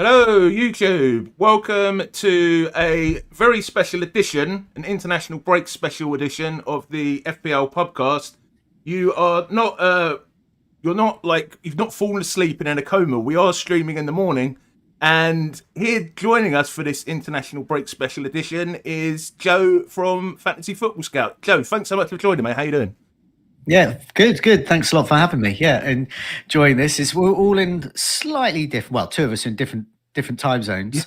Hello, YouTube. Welcome to a very special edition, an international break special edition of the FPL Pubcast. You are not, you're not like you've not fallen asleep and in a coma. We are streaming in the morning, and here joining us for this international break special edition is Joe from Fantasy Football Scout. Joe, thanks so much for joining me. How you doing? Yeah, good. Thanks a lot for having me. Yeah, and enjoying this. We're all in slightly different. Well, two of us in different time zones,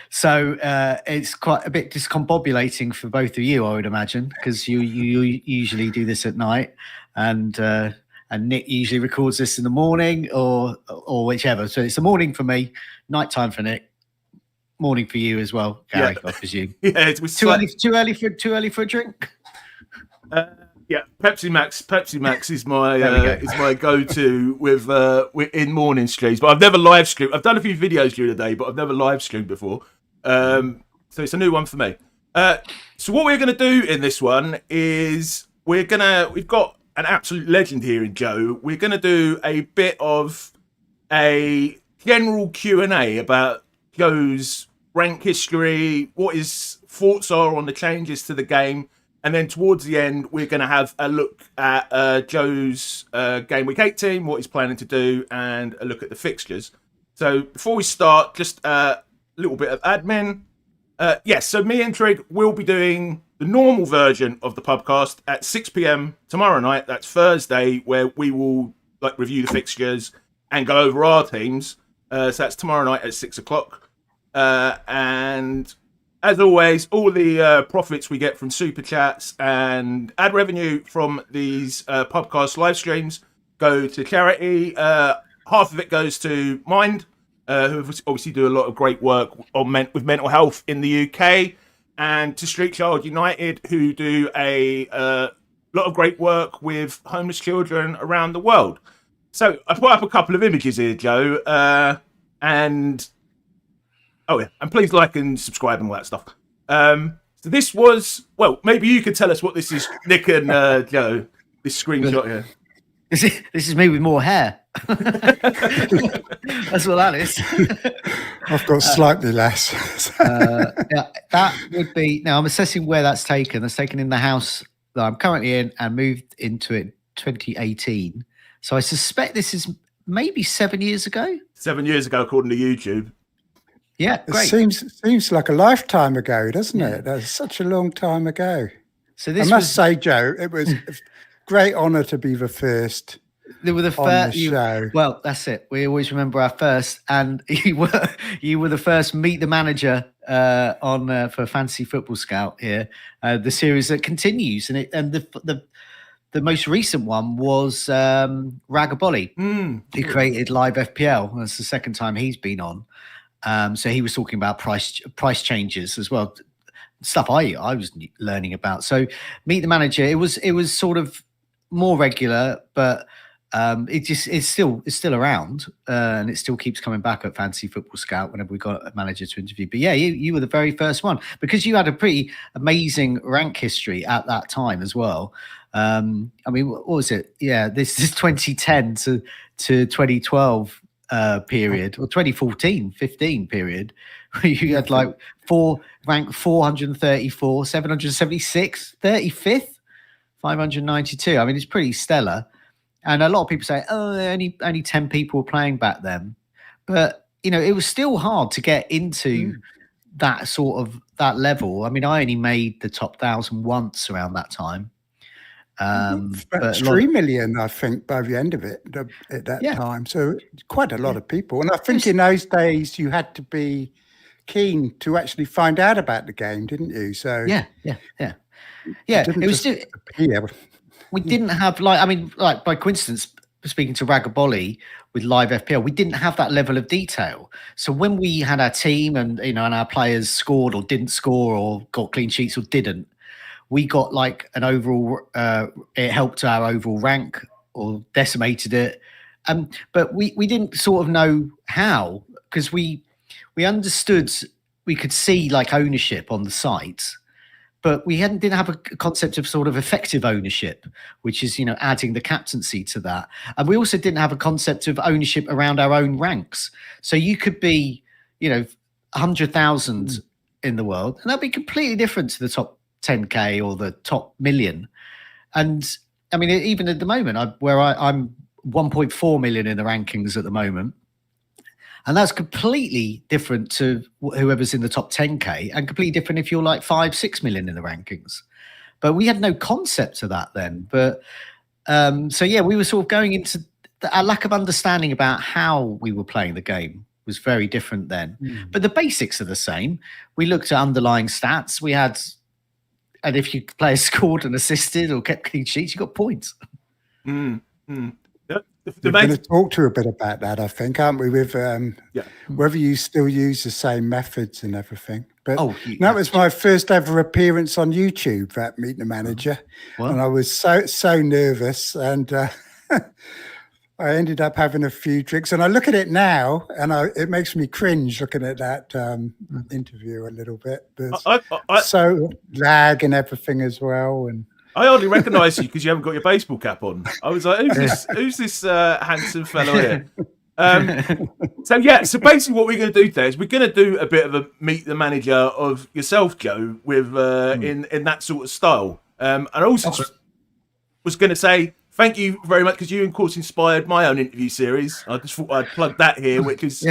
so it's quite a bit discombobulating for both of you, I would imagine, because you usually do this at night, and Nick usually records this in the morning or whichever. So it's the morning for me, nighttime for Nick, morning for you as well, Gary. Yeah. I presume. Yeah, it was too early for a drink. Yeah, Pepsi Max is my go-to with in morning streams. But I've never live streamed. I've done a few videos during the day, but I've never live streamed before. So it's a new one for me. So what we're going to do in this one is we've got an absolute legend here in Joe. We're going to do a bit of a general Q&A about Joe's rank history, what his thoughts are on the changes to the game. And then towards the end, we're going to have a look at Joe's Game Week 8 team, what he's planning to do, and a look at the fixtures. So before we start, just a little bit of admin. Yes, so me and Trig will be doing the normal version of the podcast at 6 p.m. tomorrow night. That's Thursday, where we will review the fixtures and go over our teams. So that's tomorrow night at 6 o'clock. And as always, all the profits we get from super chats and ad revenue from these podcast live streams go to charity. Half of it goes to Mind, who obviously do a lot of great work with mental health in the UK, and to Street Child United, who do a lot of great work with homeless children around the world. So I put up a couple of images here, Joe, and oh yeah, and please like and subscribe and all that stuff. So this was, well, maybe you could tell us what this is, Nick and Joe, this screenshot here. This is me with more hair. That's what that is. I've got slightly less. Yeah, that would be, now I'm assessing where that's taken. That's taken in the house that I'm currently in and moved into it 2018. So I suspect this is maybe 7 years ago. 7 years ago, according to YouTube. Yeah, great. It seems like a lifetime ago, doesn't it? That's such a long time ago. So this I must say, Joe, it was a great honour to be the first. They were the first show. Well, that's it. We always remember our first, and you were the first Meet the Manager on for Fantasy Football Scout here, the series that continues, and the most recent one was Ragabolly, who created Live FPL. That's the second time he's been on. So he was talking about price changes as well, stuff I was learning about. So Meet the Manager, it was sort of more regular, but it's still around, and it still keeps coming back at Fantasy Football Scout whenever we got a manager to interview. But yeah, you were the very first one, because you had a pretty amazing rank history at that time as well. I mean, what was it? Yeah, this is 2010 to 2012. Period, or 2014-15 period, you had like rank 434, 776, 35th, 592. I mean, it's pretty stellar. And a lot of people say, oh, only 10 people were playing back then. But, it was still hard to get into that sort of that level. I mean, I only made the top 1,000 once around that time. But 3 million, I think, by the end of it at that time. So quite a lot of people. And I think in those days you had to be keen to actually find out about the game, didn't you? So yeah. It was still, we didn't have by coincidence, speaking to Ragabolly with Live FPL, we didn't have that level of detail. So when we had our team and and our players scored or didn't score or got clean sheets or didn't, we got like an overall, it helped our overall rank or decimated it. But we didn't sort of know how, because we understood, we could see like ownership on the site, but we didn't have a concept of sort of effective ownership, which is, adding the captaincy to that. And we also didn't have a concept of ownership around our own ranks. So you could be, 100,000 in the world, and that'd be completely different to the top 10K or the top million. And I mean, even at the moment, I'm 1.4 million in the rankings at the moment. And that's completely different to whoever's in the top 10K, and completely different if you're like 5-6 million in the rankings. But we had no concept of that then. But we were sort of going into our lack of understanding about how we were playing the game was very different then. But the basics are the same. We looked at underlying stats. And if your player scored and assisted or kept clean sheets, you got points. We're going to talk to you a bit about that, I think, aren't we? With whether you still use the same methods and everything. But that was my first ever appearance on YouTube at Meet the Manager, and I was so nervous, and I ended up having a few drinks. And I look at it now, and it makes me cringe looking at that interview a little bit. But so lag and everything as well, and. I hardly recognise you because you haven't got your baseball cap on. I was like, who's this handsome fellow here? So basically what we're going to do today is we're going to do a bit of a Meet the Manager of yourself, Joe, with in that sort of style. And I also was going to say thank you very much because you, of course, inspired my own interview series. I just thought I'd plug that here, which is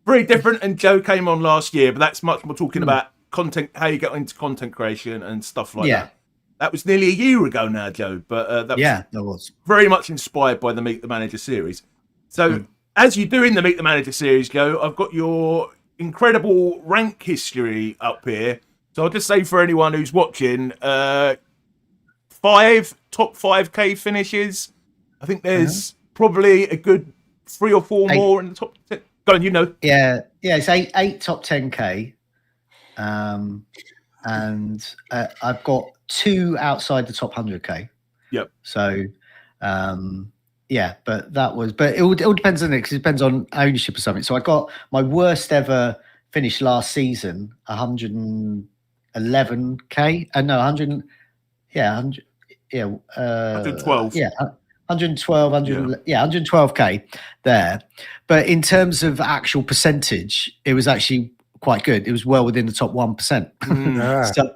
very different. And Joe came on last year, but that's much more talking about content, how you get into content creation and stuff like that. That was nearly a year ago now, Joe, but that was very much inspired by the Meet the Manager series. So as you do in the Meet the Manager series, Joe, I've got your incredible rank history up here. So I'll just say for anyone who's watching, 5 top 5K finishes. I think there's probably a good 3 or 4 more in the top 10. Go on, Yeah, it's eight top 10K. And I've got 2 outside the top 100K. Yep. So, but it all depends on it, because it depends on ownership or something. So I got my worst ever finish last season, 111K. 112. Yeah, 112K there. But in terms of actual percentage, it was actually quite good. It was well within the top 1%.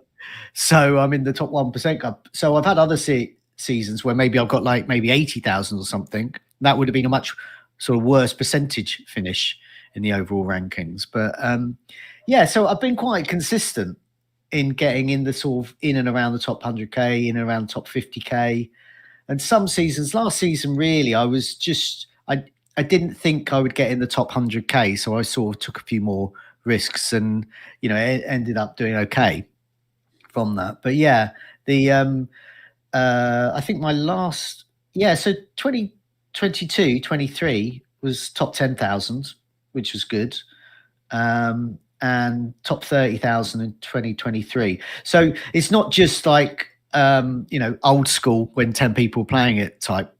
So I'm in the top 1% club. So I've had other seasons where maybe I've got like maybe 80,000 or something. That would have been a much sort of worse percentage finish in the overall rankings. But so I've been quite consistent in getting in the sort of in and around the top 100K, in and around the top 50K. And some seasons, last season really, I was just, I didn't think I would get in the top 100K. So I sort of took a few more risks and, it ended up doing okay from that. But I think my last, so 2022, 23 was top 10,000, which was good. And top 30,000 in 2023. So it's not just like, old school when 10 people playing it type.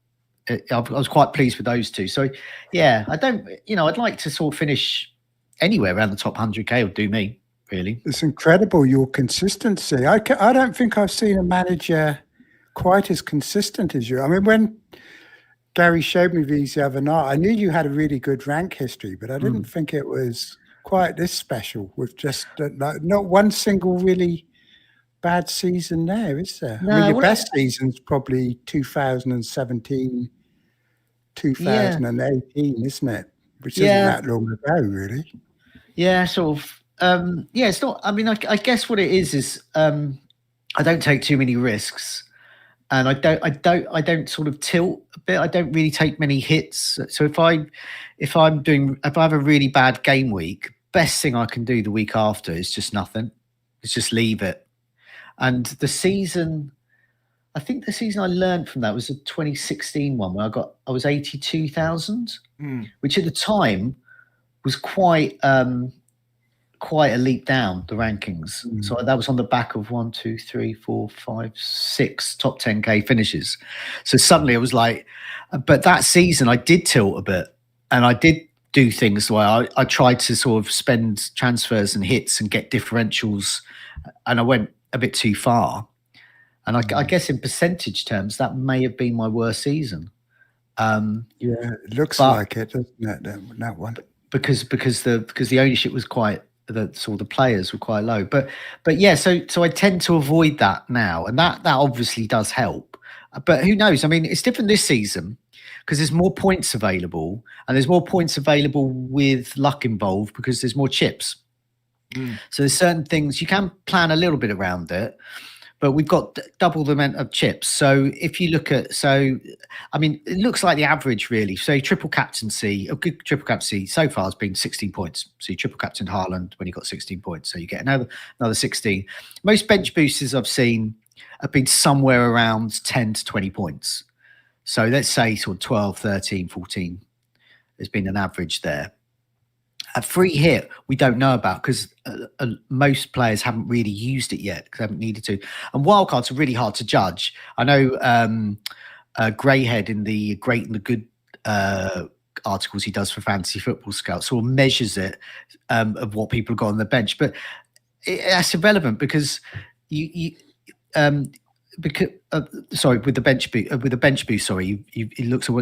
I was quite pleased with those 2. So I don't, I'd like to sort of finish anywhere around the top 100K would do me, really. It's incredible, your consistency. I don't think I've seen a manager quite as consistent as you. I mean, when Gary showed me these the other night, I knew you had a really good rank history, but I didn't think it was quite this special with just not one single really bad season there, is there? No, I mean, your best season's probably 2017, 2018, isn't it? Which isn't that long ago, really. Yeah, sort of. It's not. I mean, I guess what it is I don't take too many risks, and I don't sort of tilt a bit. I don't really take many hits. So if I have a really bad game week, best thing I can do the week after is just nothing. It's just leave it. And the season, I think the season I learned from that was the 2016 one where I was 82,000, which at the time was quite a leap down the rankings. So that was on the back of 1, 2, 3, 4, 5, 6 top 10K finishes. So suddenly it was like, but that season I did tilt a bit, and I did do things where I tried to sort of spend transfers and hits and get differentials, and I went a bit too far. And I guess in percentage terms, that may have been my worst season. It looks like it, doesn't it? That one, because the ownership was the players were quite low. But yeah, so I tend to avoid that now, and that obviously does help. But who knows? I mean, it's different this season because there's more points available, and there's more points available with luck involved because there's more chips. So there's certain things you can plan a little bit around it. But we've got double the amount of chips. So if you look at, I mean, it looks like the average really. So triple captaincy, a good triple captaincy so far has been 16 points. So you triple captain Haaland when you got 16 points. So you get another 16. Most bench boosters I've seen have been somewhere around 10 to 20 points. So let's say sort of 12, 13, 14 has been an average there. A free hit, we don't know about because most players haven't really used it yet because they haven't needed to. And wildcards are really hard to judge. I know Greyhead in the Great and the Good articles he does for Fantasy Football Scout sort of measures it of what people have got on the bench. But that's irrelevant because with the bench boost, it looks at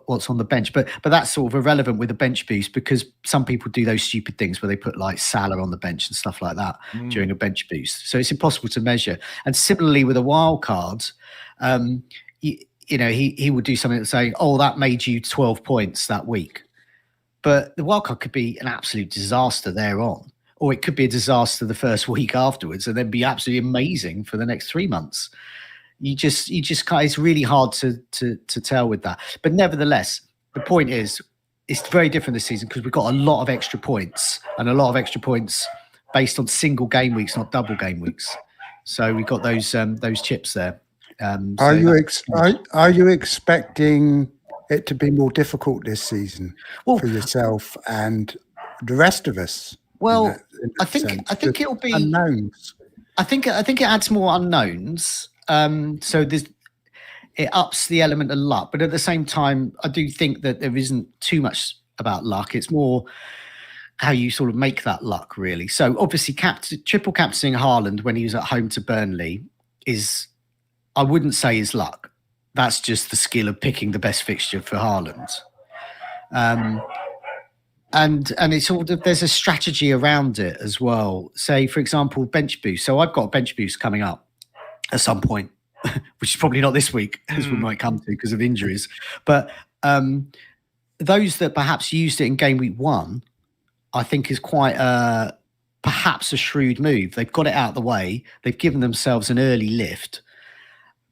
what's on the bench, but that's sort of irrelevant with a bench boost because some people do those stupid things where they put like Salah on the bench and stuff like that during a bench boost. So it's impossible to measure. And similarly with a wild card, he would do something saying, "Oh, that made you 12 points that week," but the wild card could be an absolute disaster thereon, or it could be a disaster the first week afterwards, and then be absolutely amazing for the next 3 months. You just can't. It's really hard to tell with that. But nevertheless, the point is, it's very different this season because we've got a lot of extra points and a lot of extra points based on single game weeks, not double game weeks. So we've got those chips there. Are you expecting it to be more difficult this season for yourself and the rest of us? Well, I think it'll be unknowns. I think it adds more unknowns. So it ups the element of luck, but at the same time, I do think that there isn't too much about luck. It's more how you sort of make that luck, really. So obviously, triple captaining Haaland when he was at home to Burnley I wouldn't say is luck. That's just the skill of picking the best fixture for Haaland. And it's sort of, there's a strategy around it as well. Say, for example, bench boost. So I've got a bench boost coming up at some point, which is probably not this week, as we might come to because of injuries. But those that perhaps used it in game week 1, I think is quite perhaps a shrewd move. They've got it out of the way. They've given themselves an early lift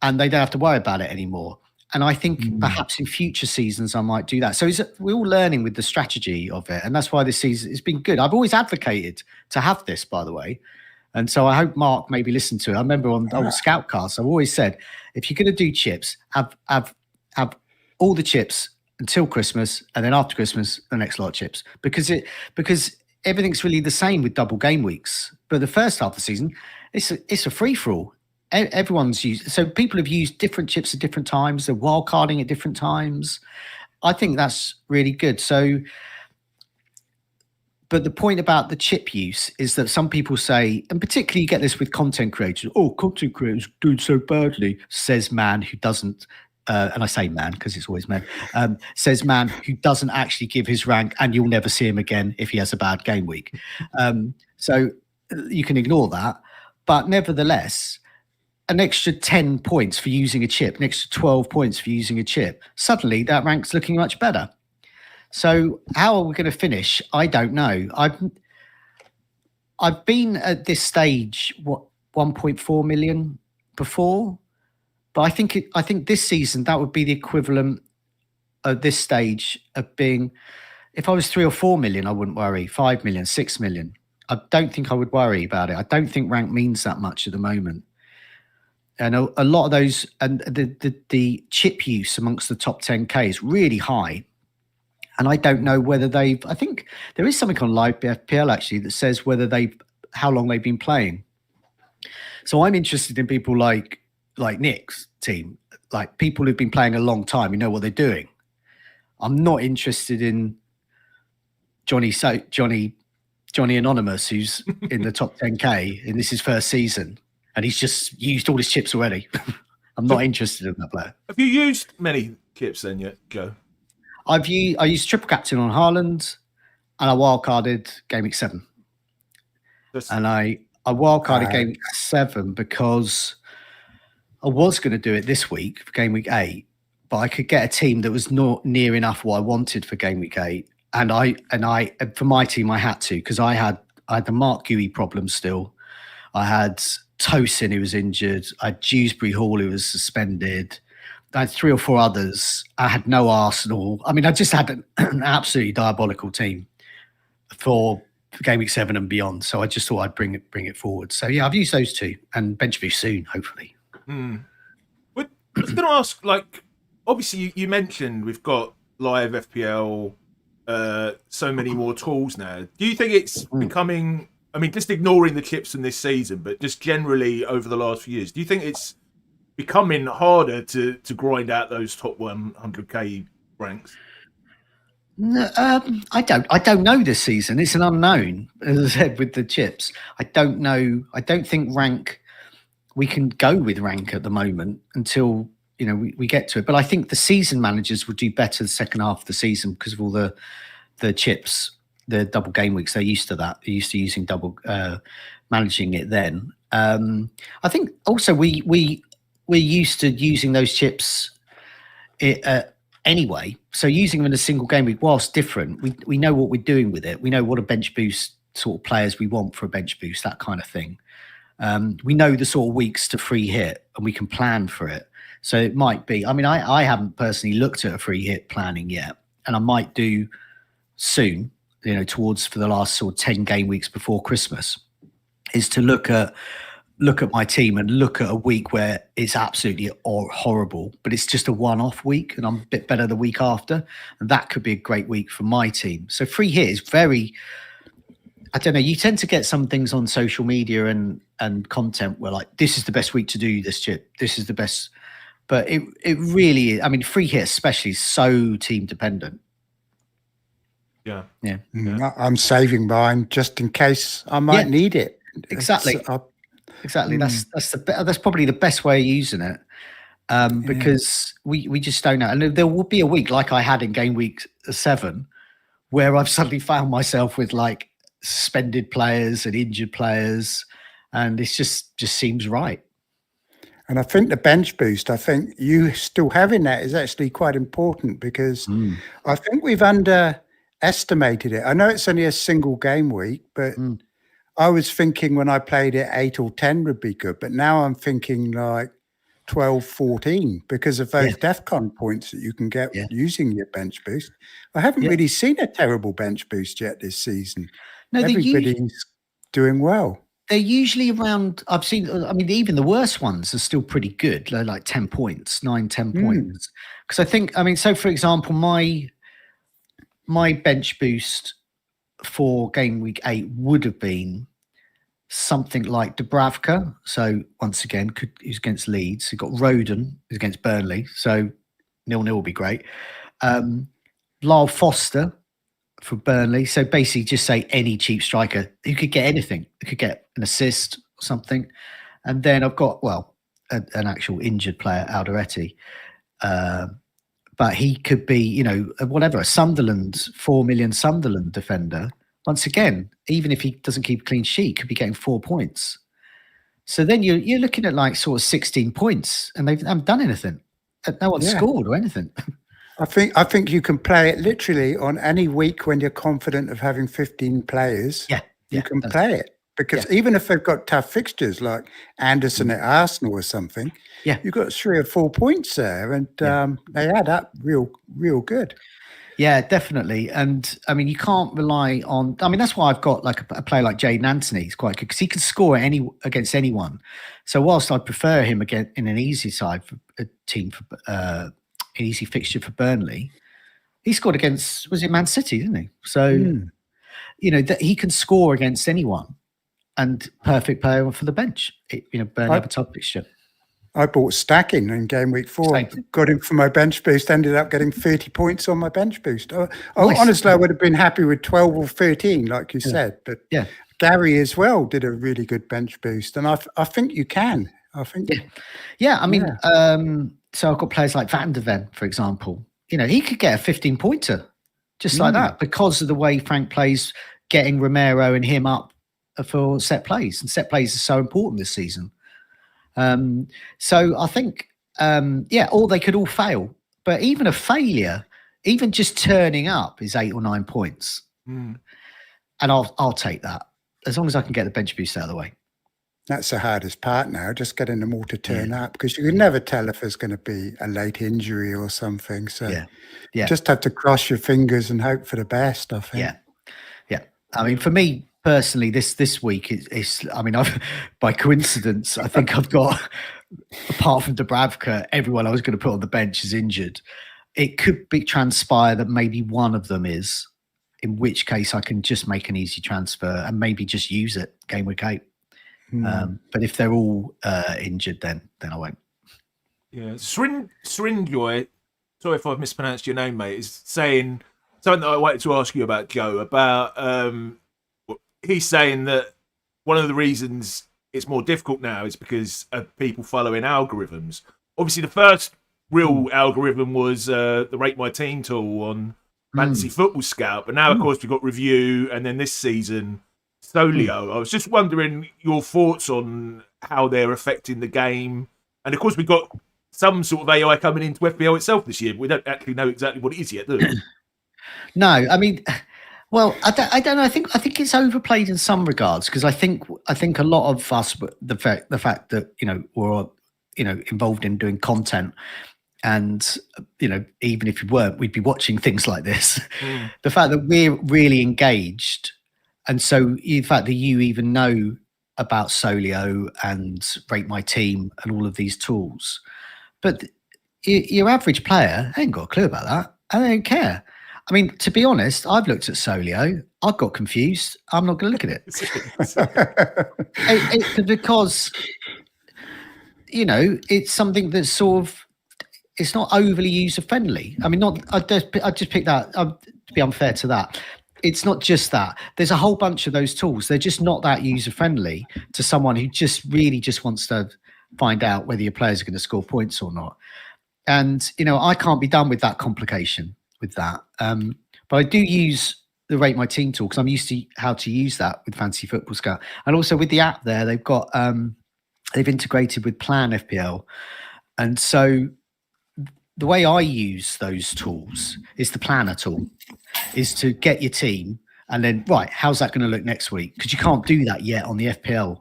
and they don't have to worry about it anymore. And I think perhaps in future seasons, I might do that. So we're all learning with the strategy of it. And that's why this season has been good. I've always advocated to have this, by the way. And so I hope Mark maybe listened to it. I remember on old Scoutcast, I've always said, if you're going to do chips, have all the chips until Christmas, and then after Christmas, the next lot of chips. Because everything's really the same with double game weeks. But the first half of the season, it's a free-for-all. Everyone's used, so people have used different chips at different times. They're wild carding at different times. I think that's really good. So, but the point about the chip use is that some people say, and particularly you get this with content creators, content creators doing so badly, says man who doesn't, and I say man because it's always men, says man who doesn't actually give his rank and you'll never see him again if he has a bad game week. So you can ignore that. But nevertheless, an extra 10 points for using a chip, an extra 12 points for using a chip, suddenly that rank's looking much better. So how are we going to finish? I don't know. I've been at this stage, 1.4 million before, but I think this season that would be the equivalent at this stage of being, if I was 3 or 4 million, I wouldn't worry. 5 million, 6 million. I don't think I would worry about it. I don't think rank means that much at the moment. And a lot of those, and the chip use amongst the top 10K is really high. And I don't know whether I think there is something on Live FPL actually that says how long they've been playing. So I'm interested in people like Nick's team, like people who've been playing a long time, who know what they're doing. I'm not interested in Johnny Anonymous, who's in the top 10K and this is his first season. and he's just used all his chips already. I'm not interested in that player. Have you used many chips then yet, Joe? I used triple captain on Haaland, and I wildcarded game week 7. And I wildcarded game week 7 because I was going to do it this week for game week 8, but I could get a team that was not near enough what I wanted for game week 8. And I for my team I had to, because I had the Mark Guéhi problem still. I had Tosin, who was injured. I had Dewsbury Hall, who was suspended. I had 3 or 4 others. I had no Arsenal. I mean, I just had an absolutely diabolical team for game week 7 and beyond. So I just thought I'd bring it forward. So yeah, I've used those 2 and bench boost soon, hopefully. I was going to ask, like, obviously you mentioned we've got live FPL, so many more tools now. Do you think it's becoming, I mean, just ignoring the chips from this season, but just generally over the last few years, do you think it's becoming harder to grind out those top 100k ranks? No, I don't know this season. It's an unknown, as I said, with the chips. I don't know. I don't think we can go with rank at the moment until we get to it. But I think the season managers would do better the second half of the season because of all the chips, the double game weeks. They're used to that. They're used to using double, managing it then. I think also we're used to using those chips anyway. So using them in a single game week, whilst different, we know what we're doing with it. We know what a bench boost sort of players we want for a bench boost, that kind of thing. We know the sort of weeks to free hit and we can plan for it. So it might be, I mean, I haven't personally looked at a free hit planning yet, and I might do soon, towards for the last sort of 10 game weeks before Christmas, is to look at my team and look at a week where it's absolutely horrible, but it's just a one-off week and I'm a bit better the week after. And that could be a great week for my team. So free hit is very, I don't know, you tend to get some things on social media and content where like, this is the best week to do this chip. This is the best. But it really, I mean, free hit especially is so team dependent. Yeah. I'm saving mine just in case I might need it. Exactly. Exactly. That's probably the best way of using it, because we just don't know. And there will be a week like I had in game week 7 where I've suddenly found myself with like suspended players and injured players, and it just seems right. And I think the bench boost, I think you still having that is actually quite important because I think we've underestimated it. I know it's only a single game week, but I was thinking when I played it 8 or 10 would be good, but now I'm thinking like 12, 14 because of those DEFCON points that you can get using your bench boost. I haven't really seen a terrible bench boost yet this season. No, everybody's doing well. They're usually around, I've seen, I mean, even the worst ones are still pretty good. They're like 10 points, 9, 10 points. Because I think, I mean, so for example, my bench boost for game week 8 would have been something like Dubravka. So once again, he's against Leeds. He got Roden, who's against Burnley. So 0-0 will be great. Lyle Foster for Burnley. So basically just say any cheap striker who could get anything. Who could get an assist or something. And then I've got, an actual injured player, Alderete. But he could be, whatever, a Sunderland, 4 million Sunderland defender. Once again, even if he doesn't keep a clean sheet, could be getting 4 points. So then you're looking at like sort of 16 points and they haven't done anything. No one scored or anything. I think you can play it literally on any week when you're confident of having 15 players. You can play it. Because even if they've got tough fixtures like Anderson at Arsenal or something, you've got 3 or 4 points there and they add up real good. Yeah, definitely. And I mean, you can't rely on, I mean, that's why I've got like a player like Jayden Anthony. He's quite good because he can score against anyone. So whilst I prefer him again in an easy side for a team for an easy fixture for Burnley, he scored against, was it Man City, didn't he? So, that he can score against anyone. And perfect player for the bench. Burnley have a top fixture. I bought Stacking in game week 4. Got him for my bench boost. Ended up getting 30 points on my bench boost. Nice. Honestly, I would have been happy with 12 or 13, like you said. But Gary as well did a really good bench boost, and I think you can. I think, I mean, so I've got players like Van der Ven, for example. He could get a 15-pointer just like that because of the way Frank plays, getting Romero and him up for set plays, and set plays are so important this season. So I think, or they could all fail, but even a failure, even just turning up, is 8 or 9 points, and I'll take that as long as I can get the bench boost out of the way. That's the hardest part now, just getting them all to turn up, because you can never tell if there's going to be a late injury or something. So you just have to cross your fingers and hope for the best, I think. Yeah. I mean, for me personally, this week is I mean, by coincidence, I think I've got, apart from Dubravka, everyone I was going to put on the bench is injured. It could transpire that maybe one of them is, in which case I can just make an easy transfer and maybe just use it game week 8. But if they're all injured, then I won't. Yeah, Srinjoy, sorry if I've mispronounced your name, mate, is saying something that I wanted to ask you about, Joe, about he's saying that one of the reasons it's more difficult now is because of people following algorithms. Obviously, the first real algorithm was the Rate My Team tool on Fantasy Football Scout, but now, of course, we've got Review, and then this season, Solio. I was just wondering your thoughts on how they're affecting the game. And of course, we've got some sort of AI coming into FPL itself this year. We don't actually know exactly what it is yet, do we? No, I mean, well, I don't know. I think it's overplayed in some regards, because I think a lot of us, the fact that we're involved in doing content, and even if we weren't, we'd be watching things like this. The fact that we're really engaged. And so the fact that you even know about Solio and Rate My Team and all of these tools, but your average player ain't got a clue about that. And they don't care. I mean, to be honest, I've looked at Solio. I got confused. I'm not going to look at it. Because, it's something that's sort of, it's not overly user-friendly. I mean, I just picked that, to be unfair to that. It's not just that. There's a whole bunch of those tools. They're just not that user-friendly to someone who just really just wants to find out whether your players are going to score points or not. And, I can't be done with that complication with that. But I do use the Rate My Team tool because I'm used to how to use that with Fantasy Football Scout. And also with the app there, they've got, they've integrated with Plan FPL. And so the way I use those tools is the planner tool, is to get your team and then, right, how's that going to look next week? Because you can't do that yet on the FPL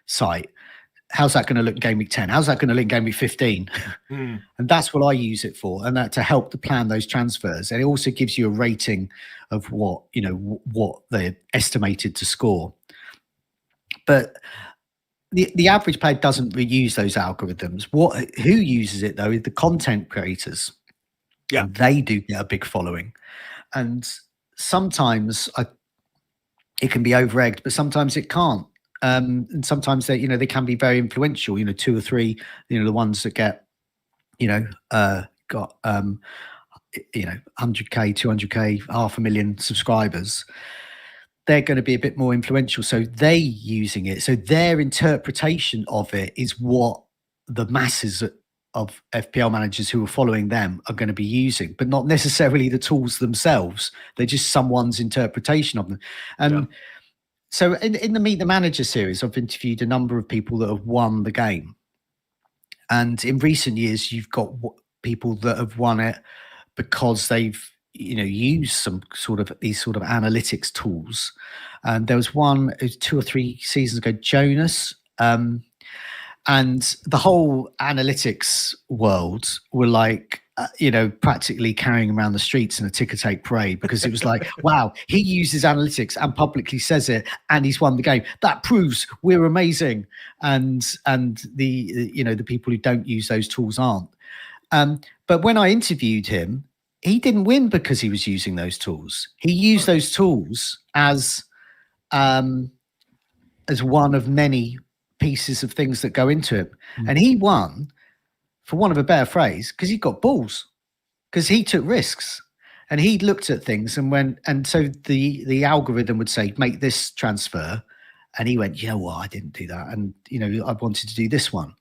site. How's that going to look in game week 10? How's that going to look in game week 15? And that's what I use it for, and that to help to plan those transfers. And it also gives you a rating of what they're estimated to score. But the average player doesn't use those algorithms. Who uses it though is the content creators. Yeah, and they do get a big following, and sometimes it can be over-egged, but sometimes it can't. And sometimes they can be very influential. 2 or 3, the ones that get, got 100k, 200k, 500,000 subscribers. They're going to be a bit more influential. So they're using it. So their interpretation of it is what the masses of FPL managers who are following them are going to be using, but not necessarily the tools themselves. They're just someone's interpretation of them. And so in the Meet the Manager series, I've interviewed a number of people that have won the game. And in recent years, you've got people that have won it because they've used some sort of these sort of analytics tools. And there was one, it was 2 or 3 seasons ago, Jonas, and the whole analytics world were like, practically carrying around the streets in a ticker tape parade, because it was like, wow, he uses analytics and publicly says it, and he's won the game. That proves we're amazing. And the people who don't use those tools aren't. But when I interviewed him, he didn't win because he was using those tools. He used those tools as one of many pieces of things that go into it. And he won, for want of a better phrase, because he got balls, because he took risks. And he looked at things and so the algorithm would say, make this transfer. And he went, you know what, I didn't do that. And, I wanted to do this one.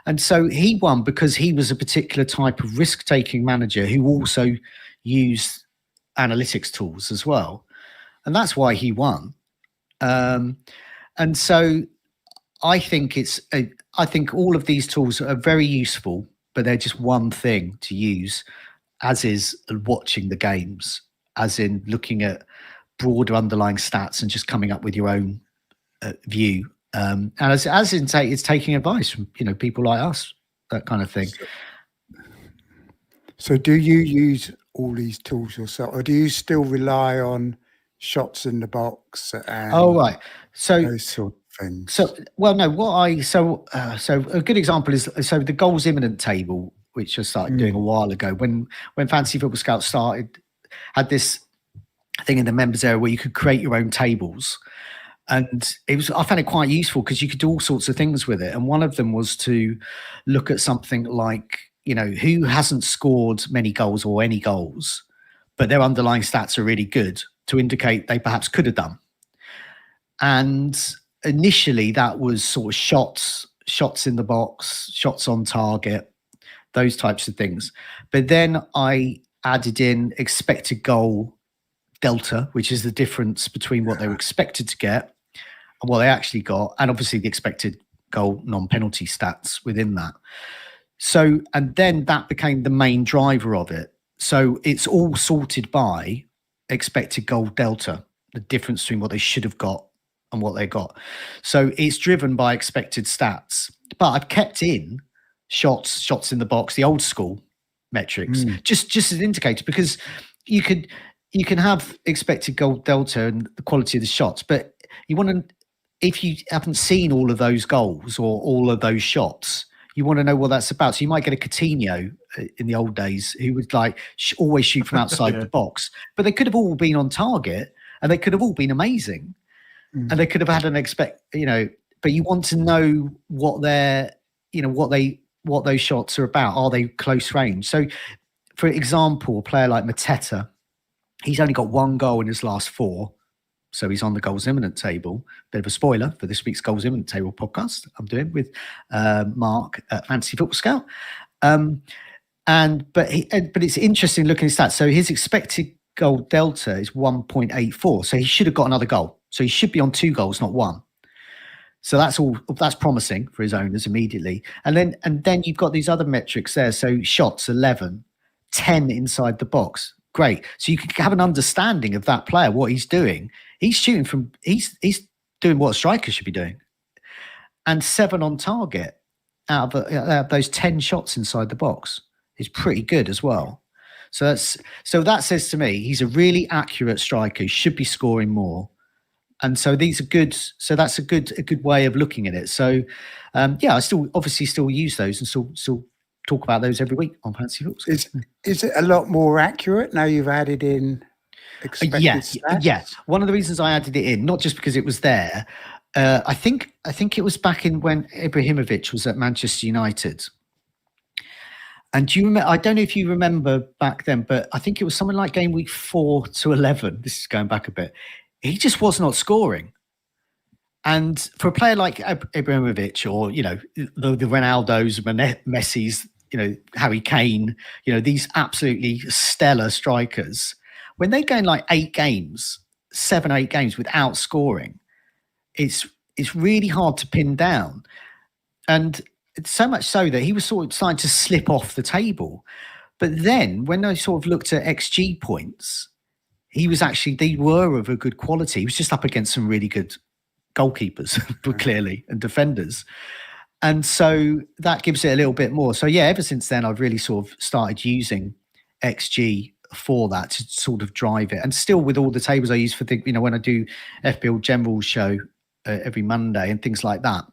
And so he won because he was a particular type of risk-taking manager who also used analytics tools as well. And that's why he won. And so I think I think all of these tools are very useful, but they're just one thing to use, as is watching the games, as in looking at broader underlying stats and just coming up with your own view. And as in it's taking advice from people like us, that kind of thing. So do you use all these tools yourself, or do you still rely on shots in the box and right, so those sort of things? So a good example is the goals imminent table, which I started doing a while ago when Fantasy Football Scout had this thing in the members area where you could create your own tables. And I found it quite useful because you could do all sorts of things with it. And one of them was to look at something like, who hasn't scored many goals or any goals, but their underlying stats are really good, to indicate they perhaps could have done. And initially that was sort of shots in the box, shots on target, those types of things. But then I added in expected goal delta, which is the difference between what they were expected to get and what they actually got, and obviously the expected goal non-penalty stats within that. So, and then that became the main driver of it. So it's all sorted by expected goal delta, the difference between what they should have got and what they got. So it's driven by expected stats. But I've kept in shots in the box, the old school metrics, just as an indicator, because you can have expected goal delta and the quality of the shots, but you want to, if you haven't seen all of those goals or all of those shots, you want to know what that's about. So you might get a Coutinho in the old days who would always shoot from outside the box, but they could have all been on target and they could have all been amazing, and they could have had but you want to know what what those shots are about. Are they close range? So, for example, a player like Mateta, he's only got one goal in his last 4. So he's on the goals imminent table. Bit of a spoiler for this week's goals imminent table podcast I'm doing with Mark at Fantasy Football Scout. But it's interesting looking at his stats. So his expected goal delta is 1.84. So he should have got another goal. So he should be on 2 goals, not 1. So that's promising for his owners immediately. And then you've got these other metrics there. So shots 11, 10 inside the box. Great. So you can have an understanding of that player, what he's doing. He's shooting he's doing what a striker should be doing. And 7 on target out of those 10 shots inside the box is pretty good as well. So that says to me, he's a really accurate striker. He should be scoring more. And so these are good. So that's a good way of looking at it. So I still use those and still talk about those every week on Fantasy Football. Is it a lot more accurate now you've added in expected stats? Yeah. One of the reasons I added it in, not just because it was there, I think it was back in when Ibrahimovic was at Manchester United. And do you remember? I don't know if you remember back then, but I think it was something like game week 4 to 11. This is going back a bit. He just was not scoring. And for a player like Ibrahimovic, or the Ronaldos, Messi's, Harry Kane, these absolutely stellar strikers, when they go in like 8 games, 7-8 games without scoring, it's really hard to pin down. And it's so much so that he was sort of starting to slip off the table. But then when I sort of looked at XG points, they were of a good quality. He was just up against some really good goalkeepers, clearly, and defenders. And so that gives it a little bit more. So yeah, ever since then, I've really sort of started using XG for that to sort of drive it. And still with all the tables I use for when I do FPL General show every Monday and things like that,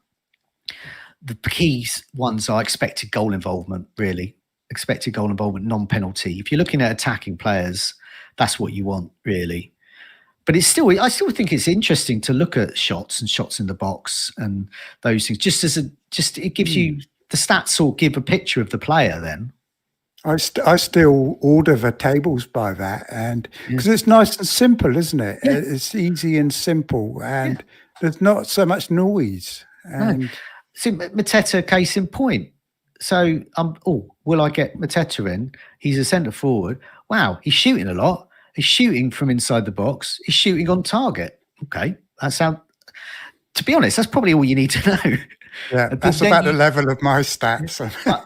the key ones are expected goal involvement, really. Expected goal involvement, non-penalty. If you're looking at attacking players, that's what you want, really. But I still think it's interesting to look at shots and shots in the box and those things. It gives you the stats, or give a picture of the player then. I still order the tables by that, and because it's nice and simple, isn't it? Yeah. It's easy and simple, and there's not so much noise. And no. See, Mateta, case in point. So, will I get Mateta in? He's a centre forward. Wow, he's shooting a lot. He's shooting from inside the box. He's shooting on target. Okay, to be honest, that's probably all you need to know. Yeah, that's about the level of my stats.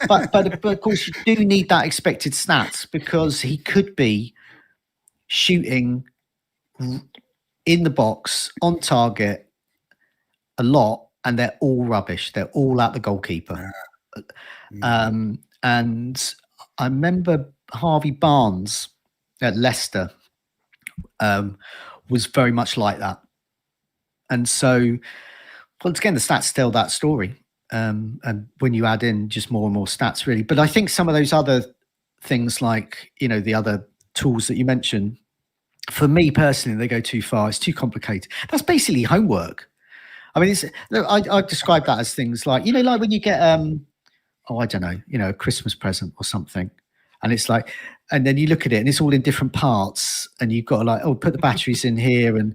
but of course, you do need that expected stats because he could be shooting in the box on target a lot, and they're all rubbish. They're all at the goalkeeper. And I remember Harvey Barnes at Leicester was very much like that. And so, once again, the stats tell that story. And when you add in just more and more stats, really. But I think some of those other things like, the other tools that you mentioned, for me personally, they go too far. It's too complicated. That's basically homework. I mean, I describe that as things like, like when you get, I don't know, a Christmas present or something. And it's like, and then you look at it and it's all in different parts and you've got to put the batteries in here. And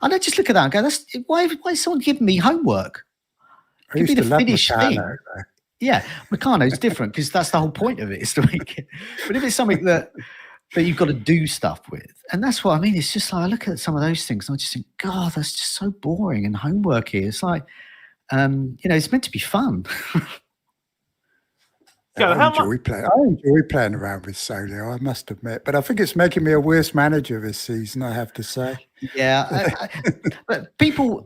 I just look at that and go, why is someone giving me homework? Give me the finished thing. Yeah, Meccano's different because that's the whole point of it, is to make it. But if it's something that you've got to do stuff with, and that's what I mean, it's just like I look at some of those things and I just think, God, that's just so boring and homework here. It's like, it's meant to be fun. Yeah, I enjoy playing around with Solio, I must admit. But I think it's making me a worse manager this season, I have to say. Yeah, but people.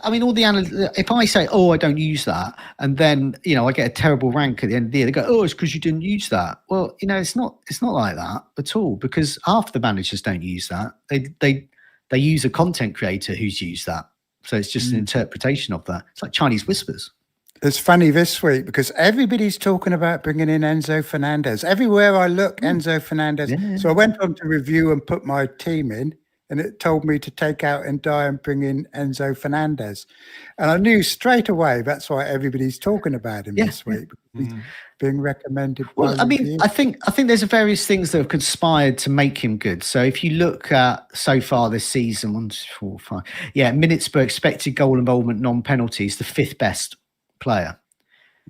I mean, all the analysts. If I say, "Oh, I don't use that," and then I get a terrible rank at the end of the year, they go, "Oh, it's because you didn't use that." Well, it's not like that at all, because half the managers don't use that. They use a content creator who's used that, so it's just an interpretation of that. It's like Chinese whispers. It's funny this week because everybody's talking about bringing in Enzo Fernandez. Everywhere I look, Enzo Fernandez. Yeah. So I went on to review and put my team in, and it told me to take out and bring in Enzo Fernandez. And I knew straight away that's why everybody's talking about him this week. Because he's being recommended. Well, I mean, I think there's various things that have conspired to make him good. So if you look at so far this season, 1, 2, 4, 5. Yeah, minutes per expected goal involvement, non-penalties, the 5th best player.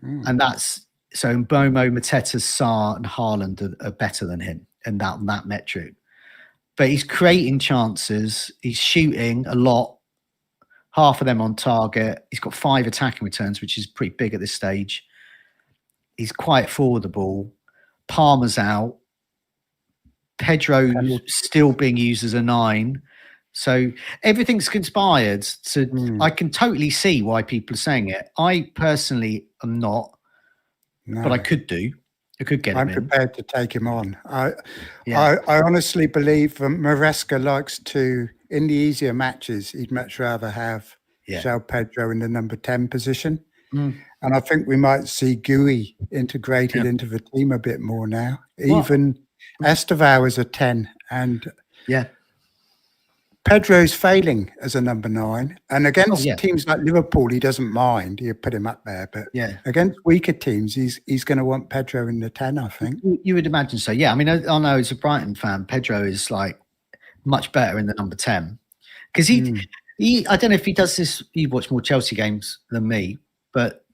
And that's so Mbomo, Mateta, Sarr and Haaland are better than him in that metric. But he's creating chances, he's shooting a lot, half of them on target. He's got 5 attacking returns, which is pretty big at this stage. He's quite forward the ball. Palmer's out. Pedro's still being used as a 9. So everything's conspired. So I can totally see why people are saying it. I personally am not, but I could do. I could get him in. I'm prepared to take him on. I honestly believe that Maresca likes to, in the easier matches, he'd much rather have João Pedro in the number 10 position. And I think we might see Gui integrated into the team a bit more now. Even Estevao is a 10. And Pedro's failing as a number 9, and against teams like Liverpool, he doesn't mind. You put him up there, but against weaker teams, he's going to want Pedro in the 10. I think you would imagine so. Yeah, I mean, I know as a Brighton fan, Pedro is like much better in the number 10 because he. I don't know if he does this. You watch more Chelsea games than me, but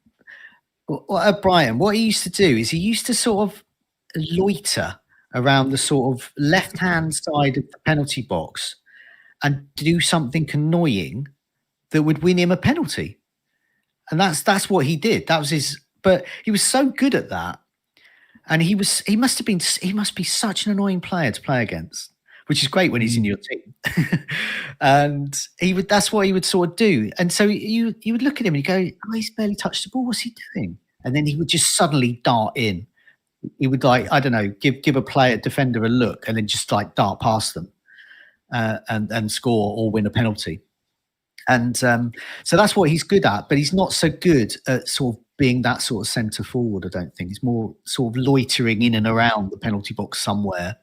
at Brighton, what he used to do is he used to sort of loiter around the sort of left-hand side of the penalty box and do something annoying that would win him a penalty. And that's what he did. That was his, but he was so good at that. And he must be such an annoying player to play against, which is great when he's in your team. And that's what he would sort of do. And so you would look at him and you go, oh, he's barely touched the ball. What's he doing? And then he would just suddenly dart in. He would, like, I don't know, give a defender a look and then just like dart past them. And score or win a penalty. And so that's what he's good at, but he's not so good at sort of being that sort of centre forward, I don't think. He's more sort of loitering in and around the penalty box somewhere.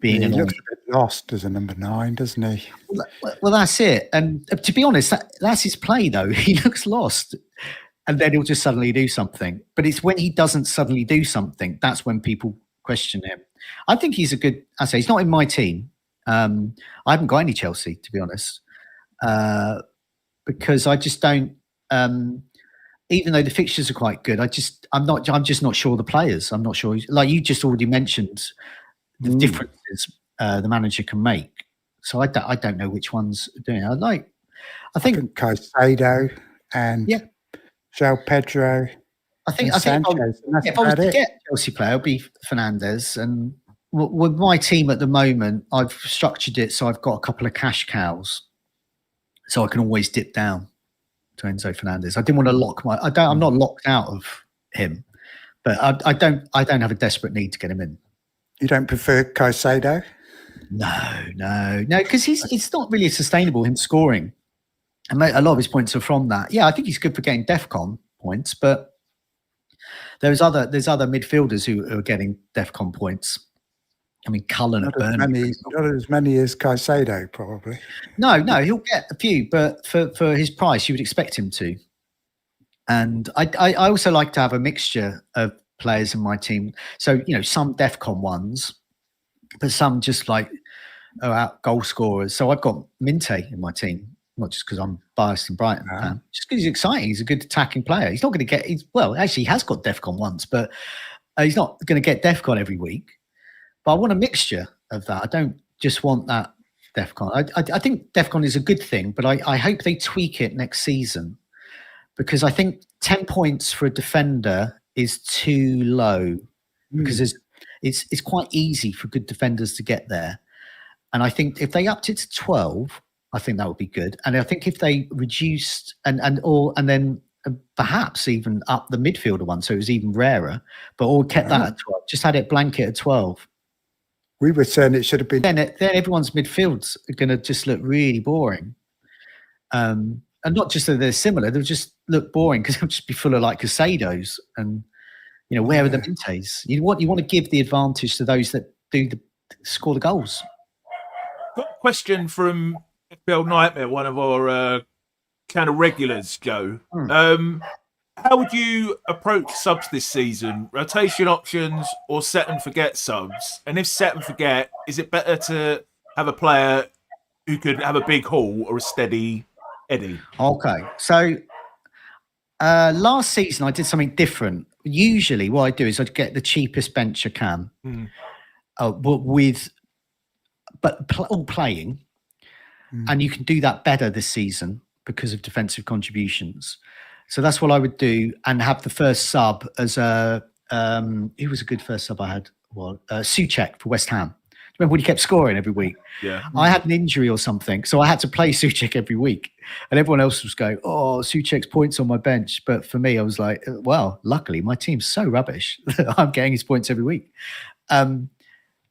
He looks a bit lost as a number 9, doesn't he? Well, that's it. And to be honest, that's his play, though. He looks lost. And then he'll just suddenly do something. But it's when he doesn't suddenly do something, that's when people question him. I think he's a good. I say he's not in my team. I haven't got any Chelsea, to be honest, because I just don't. Even though the fixtures are quite good, I'm just not sure the players. I'm not sure. Like you just already mentioned, the differences the manager can make. So I don't know which one's doing it. I think Caicedo and João Pedro. I think Sanchez. If I was to get a Chelsea player, it'll be Fernandes. And with my team at the moment, I've structured it so I've got a couple of cash cows, so I can always dip down to Enzo Fernandez. I didn't want to lock I'm not locked out of him, but I don't have a desperate need to get him in. You don't prefer Caicedo? No, because it's not really sustainable, him scoring. And a lot of his points are from that. Yeah, I think he's good for getting DEFCON points, but there's other midfielders who are getting DEFCON points. I mean, Cullen at Burnley. Not as many as Caicedo, probably. No, he'll get a few, but for his price, you would expect him to. And I also like to have a mixture of players in my team. So, some DEFCON ones, but some just like out goal scorers. So I've got Minte in my team, not just because I'm biased and Brighton fan, just because he's exciting. He's a good attacking player. He's not going to get, actually he has got DEFCON once, but he's not going to get DEFCON every week. But I want a mixture of that. I don't just want that DEFCON. I think DEFCON is a good thing, but I hope they tweak it next season, because I think 10 points for a defender is too low, because it's quite easy for good defenders to get there. And I think if they upped it to 12, I think that would be good. And I think if they reduced and then perhaps even up the midfielder one, so it was even rarer, but all kept that at 12, just had it blanket at 12. We were saying it should have been. Then everyone's midfields are going to just look really boring. And not just that they're similar, they'll just look boring because they'll just be full of like Casados and, where are the Mintes? You want to give the advantage to those that score the goals. Got a question from FPL Nightmare, one of our kind of regulars, Joe. How would you approach subs this season? Rotation options or set and forget subs? And if set and forget, is it better to have a player who could have a big haul or a steady Eddie? Okay, so last season I did something different. Usually what I do is I'd get the cheapest bench I can, all playing, and you can do that better this season because of defensive contributions. So that's what I would do, and have the first sub as who was a good first sub I had? Well, Souček for West Ham. Remember when he kept scoring every week? Yeah. I had an injury or something, so I had to play Souček every week. And everyone else was going, Souček's points on my bench. But for me, I was like, well, luckily my team's so rubbish that I'm getting his points every week. And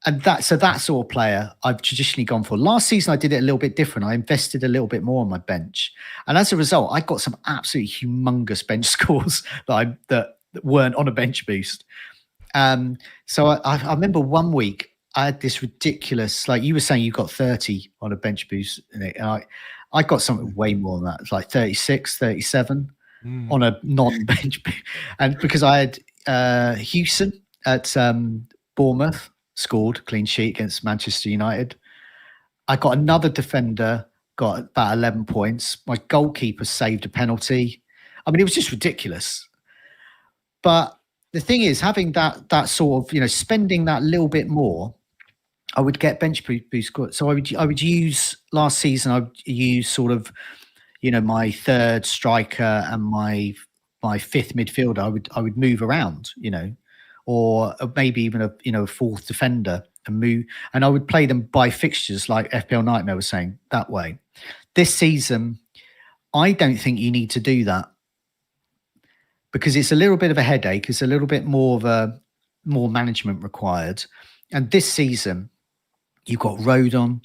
that sort of player I've traditionally gone for. Last season, I did it a little bit different. I invested a little bit more on my bench. And as a result, I got some absolutely humongous bench scores that weren't on a bench boost. So I remember one week, I had this ridiculous, like you were saying, you got 30 on a bench boost. And I got something way more than that. It's like 36, 37 on a non-bench boost. And because I had Houston at Bournemouth, scored clean sheet against Manchester United. I got another defender, got about 11 points. My goalkeeper saved a penalty. I mean, it was just ridiculous. But the thing is, having that sort of, spending that little bit more, I would get bench boost. So I would use last season. I would use sort of, my third striker and my fifth midfielder. I would move around, or maybe even a fourth defender and move. And I would play them by fixtures, like FPL Nightmare was saying, that way. This season, I don't think you need to do that, because it's a little bit of a headache. It's a little bit more management required. And this season, you've got Rodon,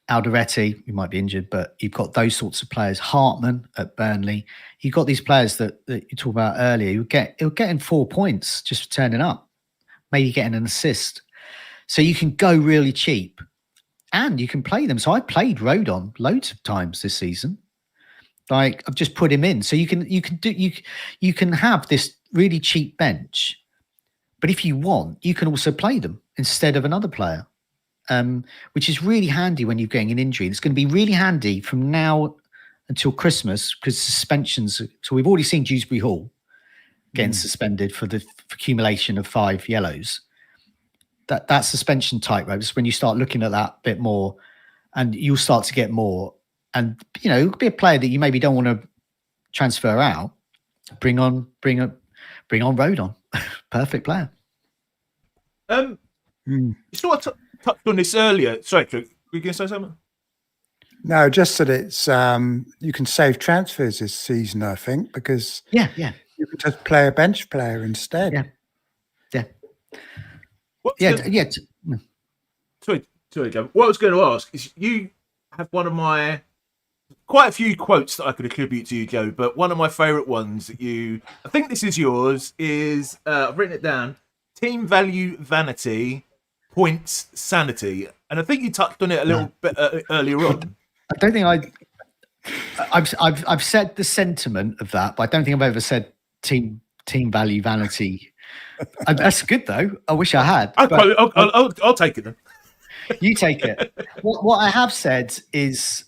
Alderete, who might be injured, but you've got those sorts of players. Hartman at Burnley. You've got these players that you talked about earlier. You're getting 4 points just for turning up, maybe getting an assist. So you can go really cheap, and you can play them. So I played Rodon loads of times this season. Like, I've just put him in. So you can have this really cheap bench, But if you want, you can also play them instead of another player, which is really handy when you're getting an injury. It's going to be really handy from now until Christmas because suspensions. So we've already seen Dewsbury Hall getting suspended for the accumulation of 5 yellows. That suspension tightrope is when you start looking at that bit more, and you'll start to get more. And you know, it could be a player that you maybe don't want to transfer out. Bring on Rodon. Perfect player. You sort of touched on this earlier. Sorry, Trig, were you going to say something? No, just that it's you can save transfers this season, I think, because you can just play a bench player instead. Sorry, Joe. What I was going to ask is, you have one of my quite a few quotes that I could attribute to you, Joe, but one of my favourite ones that I think this is yours, is I've written it down: team value vanity, points sanity. And I think you touched on it a little bit earlier on. I don't think I've said the sentiment of that, but I don't think I've ever said team value vanity. That's good though. I wish I had. I'll take it then. You take it. What I have said is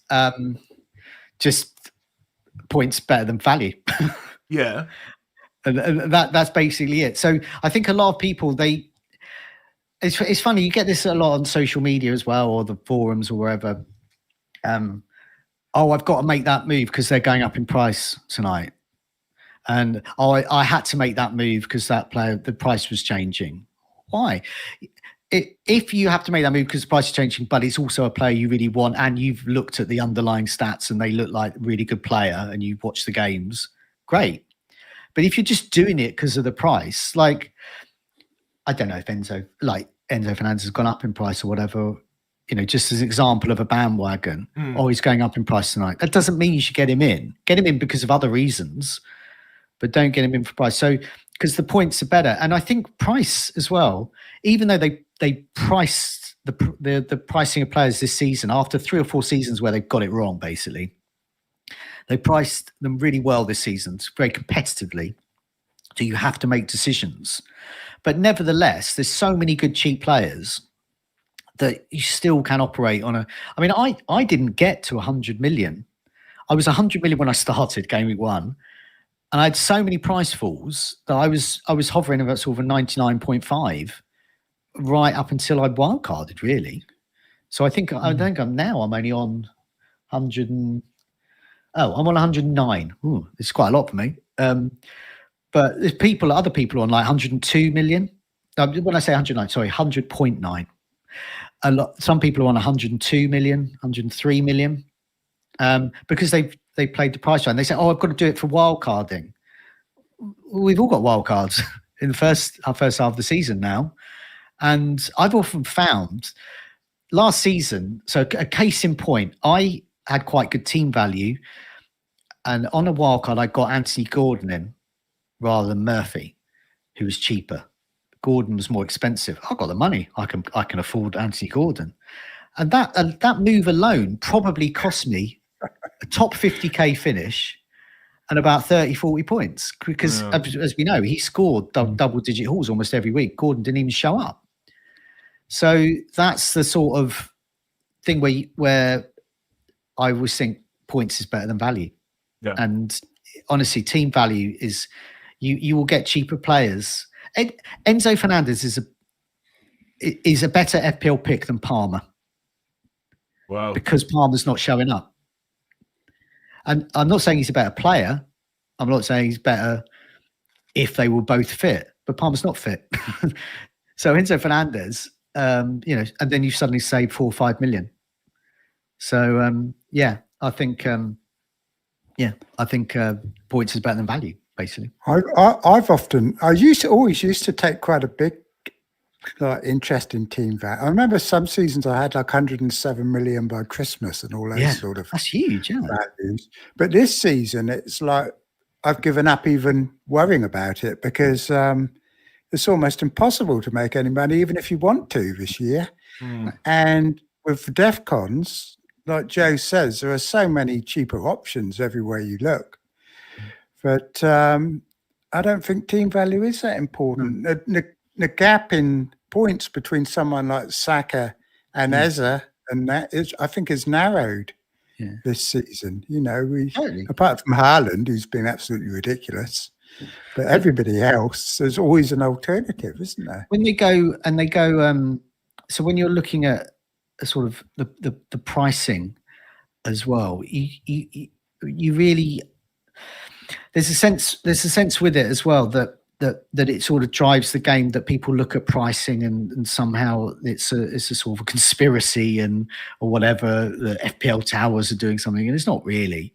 just points better than value. Yeah. And that's basically it. So I think a lot of people, it's funny, you get this a lot on social media as well, or the forums or wherever. I've got to make that move because they're going up in price tonight. And I had to make that move because that player, the price was changing. Why? If you have to make that move because the price is changing, but it's also a player you really want, and you've looked at the underlying stats and they look like a really good player, and you've watched the games, great. But if you're just doing it because of the price, like, I don't know if Enzo Fernandez has gone up in price or whatever, you know, just as an example of a bandwagon, he's going up in price tonight. That doesn't mean you should get him in. Get him in because of other reasons, but don't get him in for price. So, because the points are better. And I think price as well, even though they priced the pricing of players this season after 3 or 4 seasons where they've got it wrong, basically. They priced them really well this season, very competitively. So you have to make decisions. But nevertheless, there's so many good cheap players that you still can operate on I mean, I didn't get to 100 million. I was 100 million when I started Game Week 1. And I had so many price falls that I was hovering about sort of a 99.5 right up until I wildcarded, really. So I think I'm only on 100 and I'm on 109. Ooh, it's quite a lot for me. But there's other people on like 102 million. When I say 109, sorry, 100.9. Some people are on 102 million, 103 million, because they played the price round. They say, I've got to do it for wildcarding. We've all got wildcards in our first half of the season now. And I've often found last season, so a case in point, I had quite good team value. And on a wildcard, I got Anthony Gordon in rather than Murphy, who was cheaper. Gordon was more expensive. I've got the money. I can afford Anthony Gordon. And that move alone probably cost me a top 50k finish and about 30, 40 points. Because as we know, he scored double-digit hauls almost every week. Gordon didn't even show up. So that's the sort of thing where I always think points is better than value. Yeah. And honestly, team value is you will get cheaper players. Enzo Fernandez is a better FPL pick than Palmer. Wow. Because Palmer's not showing up. And I'm not saying he's a better player. I'm not saying he's better if they were both fit, but Palmer's not fit. So Enzo Fernandez, and then you suddenly save 4 or 5 million. So I think points is better than value, basically. I always used to take quite a big interest in team value. I remember some seasons I had like 107 million by Christmas and all those sort of that's huge, values. But this season it's like I've given up even worrying about it because it's almost impossible to make any money even if you want to this year. And with the DEFCONs, like Joe says, there are so many cheaper options everywhere you look. But I don't think team value is that important. the gap in points between someone like Saka and Eze, and I think is narrowed this season. Apart from Haaland, who's been absolutely ridiculous, but everybody else, there's always an alternative, isn't there? When they go, so when you're looking at sort of the pricing as well, you really, there's a sense with it as well that it sort of drives the game, that people look at pricing and somehow it's a sort of a conspiracy or whatever, the FPL towers are doing something, and it's not really.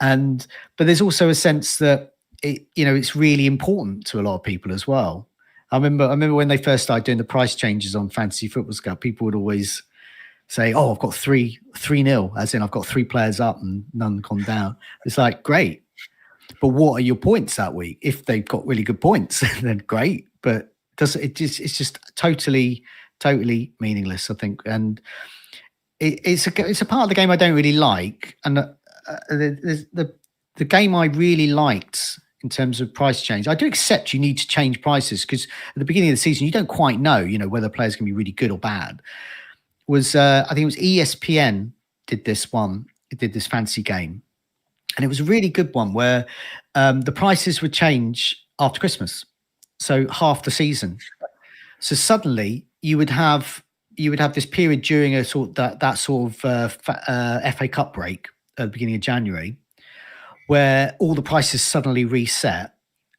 But there's also a sense that it's really important to a lot of people as well. I remember when they first started doing the price changes on Fantasy Football Scout, people would always say, "Oh, I've got 3-0, as in I've got 3 players up and none gone down." It's like, great, but what are your points that week? If they've got really good points, then great. But it's just totally meaningless, I think. And it's a part of the game I don't really like. And the game I really liked in terms of price change, I do accept you need to change prices, because at the beginning of the season you don't quite know, whether players can be really good or bad. I think it was ESPN did this one. It did this fancy game, and it was a really good one where the prices would change after Christmas, so half the season. So suddenly you would have this period during a sort of that sort of FA Cup break at the beginning of January, where all the prices suddenly reset,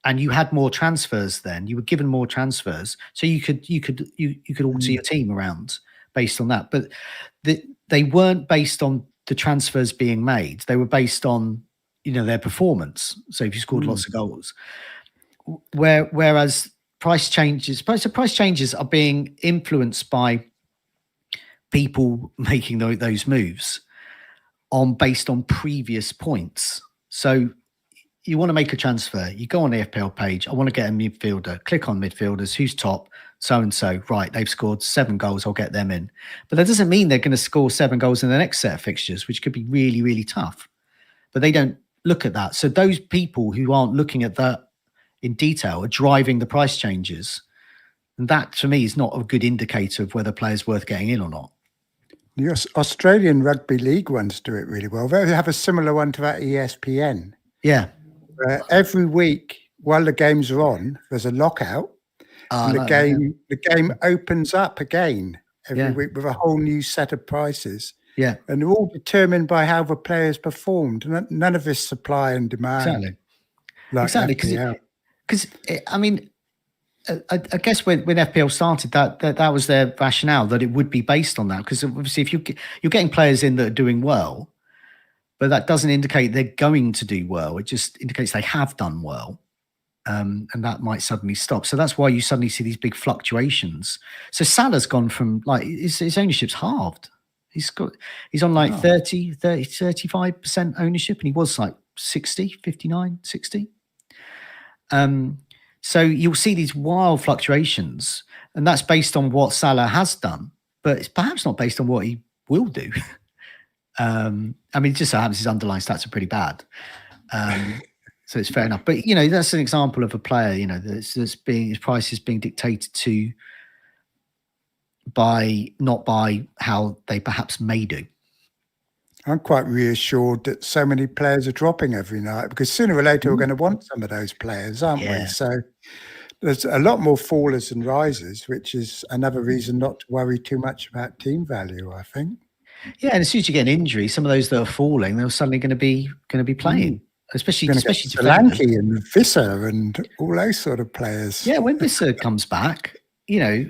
and you had more transfers. Then you were given more transfers, so you could alter your team around based on that. But they weren't based on the transfers being made; they were based on their performance. So if you scored lots of goals, whereas price changes are being influenced by people making those moves based on previous points. So you want to make a transfer, you go on the FPL page, I want to get a midfielder, click on midfielders, who's top, so-and-so, right, they've scored 7 goals, I'll get them in. But that doesn't mean they're going to score 7 goals in the next set of fixtures, which could be really, really tough. But they don't look at that. So those people who aren't looking at that in detail are driving the price changes. And that, to me, is not a good indicator of whether players worth getting in or not. The Australian Rugby League ones do it really well. They have a similar one to that ESPN. Yeah. Every week while the games are on, there's a lockout. And the game opens up again every week with a whole new set of prices. Yeah. And they're all determined by how the players performed. None of this supply and demand. Exactly. Because, I mean, I guess when FPL started, that was their rationale, that it would be based on that. Because obviously, if you're getting players in that are doing well, but that doesn't indicate they're going to do well. It just indicates they have done well, and that might suddenly stop. So that's why you suddenly see these big fluctuations. So Salah's gone from his ownership's halved. He's on 35% ownership, and he was 60, 59, 60. So you'll see these wild fluctuations, and that's based on what Salah has done, but it's perhaps not based on what he will do. I mean, it just so happens his underlying stats are pretty bad. So it's fair enough. But, that's an example of a player, his price is being dictated to not by how they perhaps may do. I'm quite reassured that so many players are dropping every night, because sooner or later we're going to want some of those players, aren't we? So there's a lot more fallers than risers, which is another reason not to worry too much about team value, I think. Yeah, and as soon as you get an injury, some of those that are falling, they're suddenly going to be playing, especially Solanke and Visser and all those sort of players. Yeah, when Visser comes back, you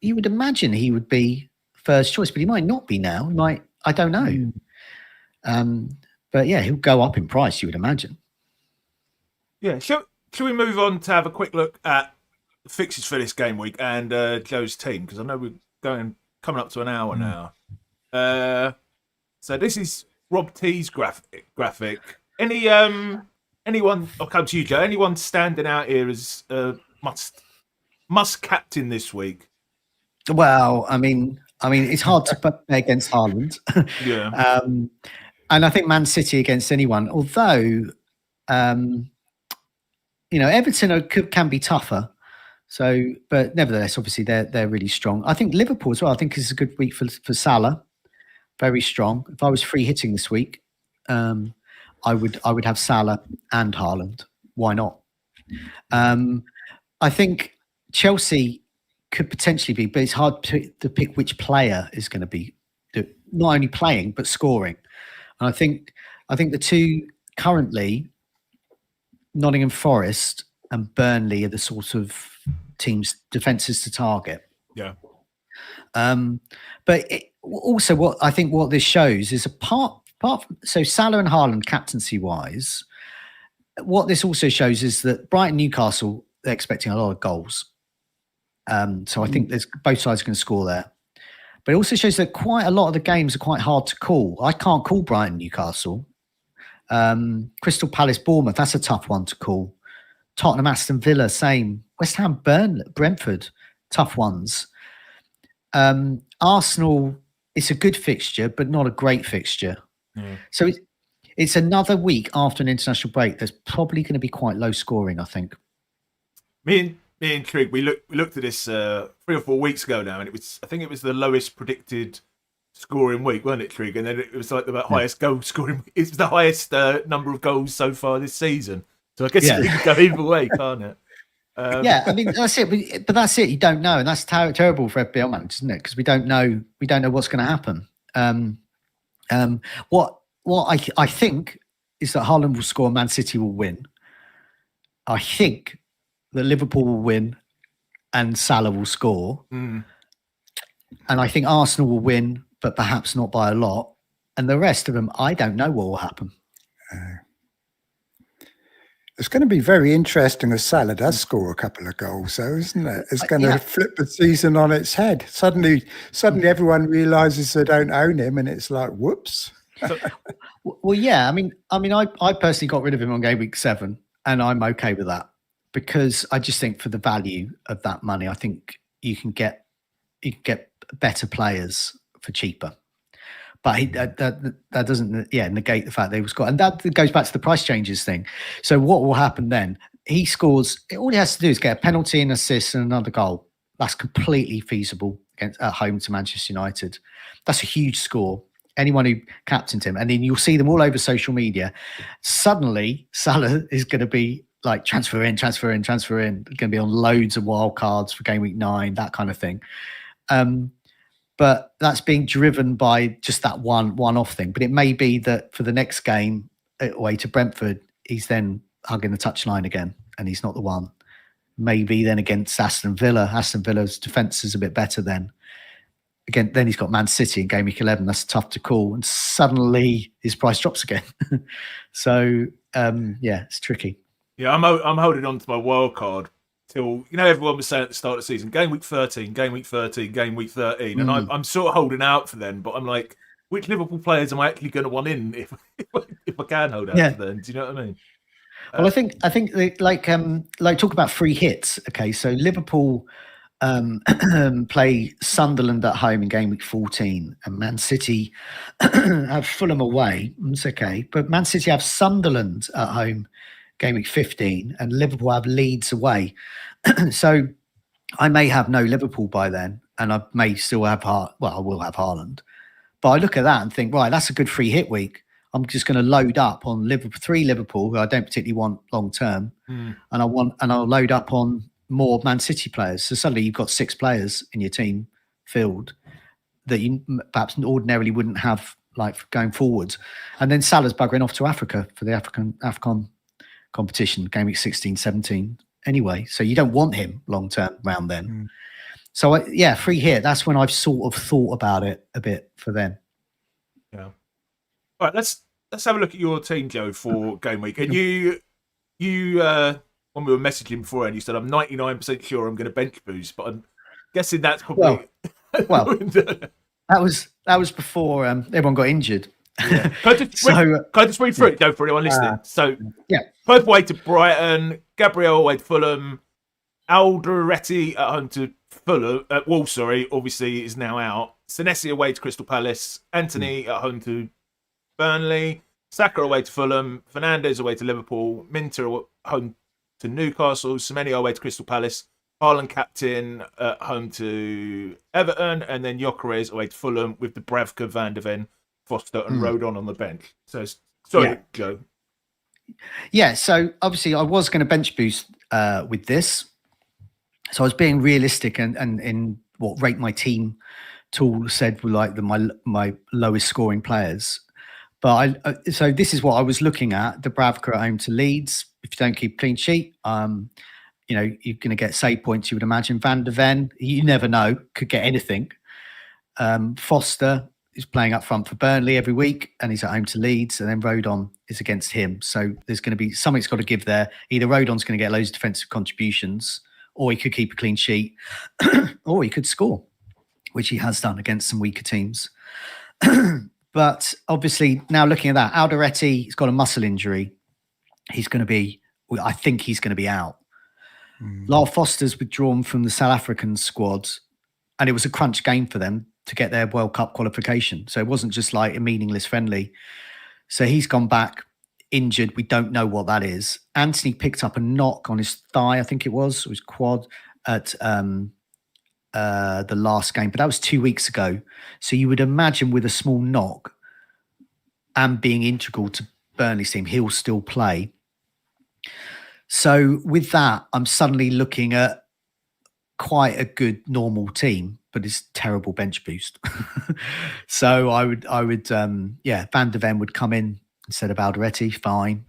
would imagine he would be first choice, but he might not be now. He might, I don't know. But yeah, he'll go up in price, you would imagine. Yeah, shall we move on to have a quick look at fixtures for this game week and Joe's team? Because I know we're coming up to an hour now. So this is Rob T's graphic. Anyone? I'll come to you, Joe. Anyone standing out here as must captain this week? Well, I mean, it's hard to put against Haaland. Yeah. And I think Man City against anyone, although, Everton can be tougher. So, but nevertheless, obviously they're really strong. I think Liverpool as well. I think is a good week for Salah. Very strong. If I was free hitting this week, I would have Salah and Haaland. Why not? I think Chelsea could potentially be, but it's hard to pick which player is going to be not only playing but scoring. And I think the two currently, Nottingham Forest and Burnley, are the sort of teams defenses to target. Yeah. But also, what this shows is apart from so Salah and Haaland captaincy wise, what this also shows is that Brighton Newcastle, they're expecting a lot of goals. So I think there's both sides are going to score there. But it also shows that quite a lot of the games are quite hard to call. I can't call Brighton Newcastle. Crystal Palace Bournemouth, that's a tough one to call. Tottenham Aston Villa, same. West Ham Brentford, tough ones. Arsenal, it's a good fixture, but not a great fixture. Yeah. So it's another week after an international break. There's probably going to be quite low scoring, I think. Me and Trig, we looked at this 3 or 4 weeks ago now, and I think it was the lowest predicted scoring week, wasn't it, Trig? And then it was like the highest goal scoring. It's the highest number of goals so far this season. So I guess it can go either way, can't it? I mean that's it. But that's it. You don't know, and that's terrible for FPL managers, isn't it? Because we don't know what's going to happen. What I think is that Haaland will score, Man City will win. I think that Liverpool will win, and Salah will score. And I think Arsenal will win, but perhaps not by a lot. And the rest of them, I don't know what will happen. It's going to be very interesting if Salah does score a couple of goals, though, isn't it? It's going to flip the season on its head. Suddenly everyone realises they don't own him, and it's like, whoops. Well, yeah. I mean, I personally got rid of him on game week 7, and I'm okay with that because I just think for the value of that money, I think you can get better players for cheaper. But that doesn't negate the fact that he was scored. And that goes back to the price changes thing. So what will happen then? He scores. All he has to do is get a penalty, an assist, and another goal. That's completely feasible at home to Manchester United. That's a huge score. Anyone who captained him. And then you'll see them all over social media. Suddenly, Salah is going to be like transfer in. Going to be on loads of wild cards for game week 9, that kind of thing. But that's being driven by just that one-off thing. But it may be that for the next game away to Brentford, he's then hugging the touchline again, and he's not the one. Maybe then against Aston Villa. Aston Villa's defence is a bit better then. Again, then he's got Man City in game week 11. That's tough to call. And suddenly his price drops again. So, it's tricky. Yeah, I'm holding on to my wild card. Till, everyone was saying at the start of the season, game week 13, game week 13, game week 13. And I'm sort of holding out for them, but I'm like, which Liverpool players am I actually going to want in if I can hold out for them? Do you know what I mean? Well, I think talk about free hits. Okay, so Liverpool play Sunderland at home in game week 14, and Man City have Fulham away. It's okay, but Man City have Sunderland at home game week 15, and Liverpool have Leeds away. So I may have no Liverpool by then, and I may still have I will have Haaland. But I look at that and think, right, that's a good free hit week. I'm just going to load up on Liverpool, who I don't particularly want long term, and I'll load up on more Man City players. So suddenly you've got 6 players in your team filled that you perhaps ordinarily wouldn't have like going forwards. And then Salah's buggering off to Africa for the AFCON competition, game week 16, 17 anyway. So you don't want him long term round then. So free hit. That's when I've sort of thought about it a bit for them. Yeah. All right, let's have a look at your team, Joe, for game week. And you when we were messaging before, and you said I'm 99% sure I'm going to bench boost, but I'm guessing that's probably that was before everyone got injured. Yeah. Can I just read through it, Joe, for anyone listening? Perth away to Brighton, Gabriel away to Fulham, Alderete at home to Fulham, obviously is now out. Senesi away to Crystal Palace, Anthony at home to Burnley, Saka away to Fulham, Fernandes away to Liverpool, Minter at home to Newcastle, Semenyo away to Crystal Palace, Haaland captain at home to Everton, and then Gyökeres away to Fulham with Dubravka, Van de Ven, Foster, and Rodon on the bench. So, sorry, Joe. Yeah, so obviously I was going to bench boost with this. So I was being realistic and in what Rate My Team tool said were like my lowest scoring players. But so this is what I was looking at. Dubravka at home to Leeds. If you don't keep clean sheet, you're going to get save points, you would imagine. Van de Ven, you never know, could get anything. Foster is playing up front for Burnley every week, and he's at home to Leeds, and then Rodon is against him. So there's going to be something's got to give there. Either Rodon's going to get loads of defensive contributions, or he could keep a clean sheet, or he could score, which he has done against some weaker teams. But obviously, now looking at that, Alderete, he's got a muscle injury. I think he's going to be out. Lyle Foster's withdrawn from the South African squad, and it was a crunch game for them to get their World Cup qualification. So it wasn't just like a meaningless friendly. So he's gone back injured. We don't know what that is. Anthony picked up a knock on his thigh, I think it was quad at the last game, but that was 2 weeks ago. So you would imagine with a small knock and being integral to Burnley's team, he'll still play. So with that, I'm suddenly looking at quite a good normal team, but it's terrible bench boost. So I would, Van de Ven would come in instead of Alderete, fine.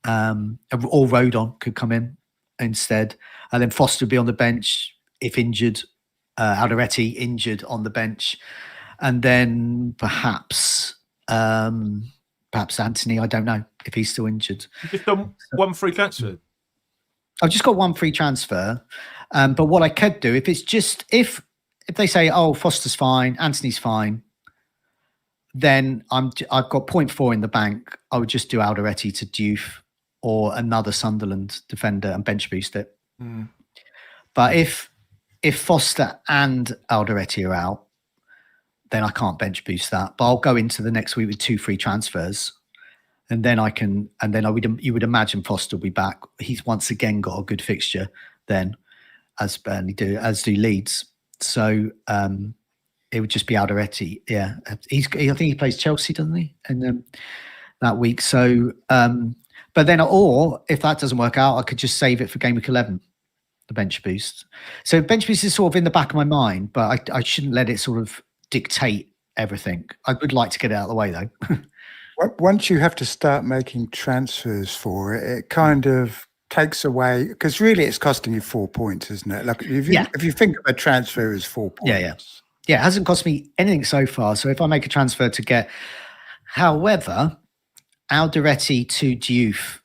Or Rodon could come in instead, and then Foster would be on the bench if injured. Alderete injured on the bench, and then perhaps Anthony. I don't know if he's still injured. You just done one free transfer. I've just got one free transfer, but what I could do if they say, "Oh, Foster's fine, Anthony's fine," then I've got 0.4 in the bank. I would just do Alderete to Diouf or another Sunderland defender and bench boost it. But if Foster and Alderete are out, then I can't bench boost that. But I'll go into the next week with 2 free transfers. And then you would imagine Foster will be back. He's once again got a good fixture then, as Burnley do, as do Leeds. So it would just be Alderete. Yeah, I think he plays Chelsea, doesn't he? And that week. So, but then, or if that doesn't work out, I could just save it for game week 11, the bench boost. So bench boost is sort of in the back of my mind, but I shouldn't let it sort of dictate everything. I would like to get it out of the way though. Once you have to start making transfers for it, it kind of takes away, because really it's costing you 4 points, isn't it? Like if you think of a transfer as 4 points. Yeah, it hasn't cost me anything so far. So if I make a transfer to get, however, Alderete to Diouf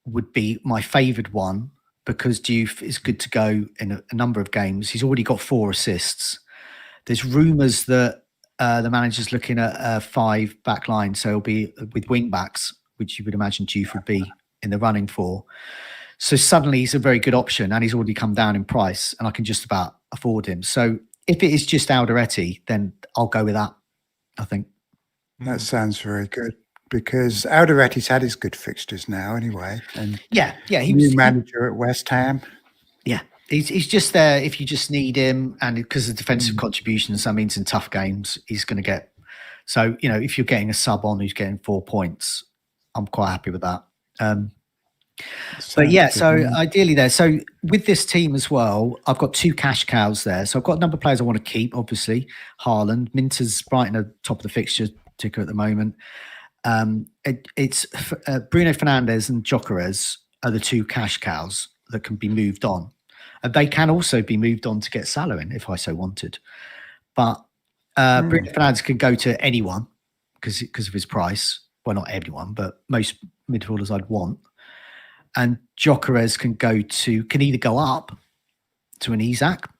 would be my favoured one, because Diouf is good to go in a number of games. He's already got 4 assists. There's rumours that the manager's looking at a 5 back line, so it'll be with wing backs, which you would imagine Diouf would be in the running for. So suddenly he's a very good option, and he's already come down in price, and I can just about afford him. So if it is just Alderete, then I'll go with that, I think. That sounds very good, because Alderete's had his good fixtures now anyway. And he was manager at West Ham. Yeah. He's just there if you just need him, and because of defensive contributions, that means in tough games he's going to get. So if you're getting a sub on who's getting 4 points, I'm quite happy with that. But yeah, so ideally there. So with this team as well, I've got 2 cash cows there. So I've got a number of players I want to keep. Obviously, Haaland, Minter's right in the top of the fixture ticker at the moment. It's Bruno Fernandes and Gyökeres are the 2 cash cows that can be moved on. They can also be moved on to get Salah in if I so wanted. But Bruno Fernandes can go to anyone because of his price. Well, not everyone, but most midfielders I'd want. And Gyökeres can either go up to an Isak.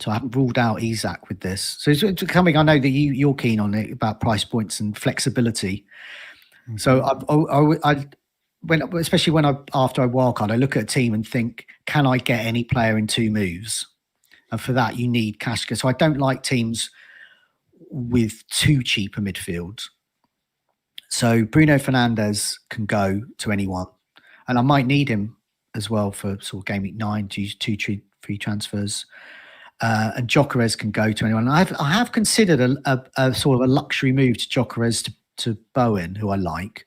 So I haven't ruled out Isak with this. So it's coming. I know that you're keen on it about price points and flexibility. So especially after I wildcard, I look at a team and think, can I get any player in 2 moves? And for that, you need cash. So I don't like teams with too cheap a midfield. So Bruno Fernandes can go to anyone, and I might need him as well for sort of game week 9 to use 2 free transfers. And Gyökeres can go to anyone. I have considered a sort of a luxury move to Gyökeres to Bowen, who I like,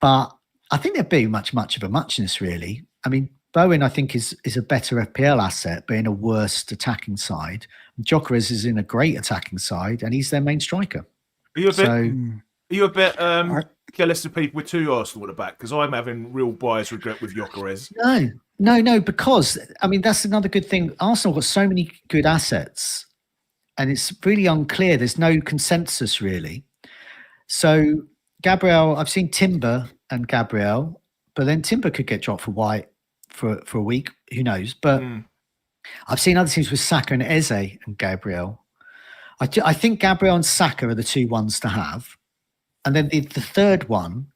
but I think there'd be much of a muchness, really. I mean, Bowen, I think, is a better FPL asset, but in a worse attacking side. Gyökeres is in a great attacking side, and he's their main striker. Are you a bit jealous of people with 2 Arsenal at the back? Because I'm having real bias regret with Gyökeres. No, because, I mean, that's another good thing. Arsenal got so many good assets, and it's really unclear. There's no consensus, really. So, Gabriel, I've seen Timber and Gabriel, but then Timber could get dropped for White for a week. Who knows? But I've seen other teams with Saka and Eze and Gabriel. I think Gabriel and Saka are the 2 ones to have. And then the third one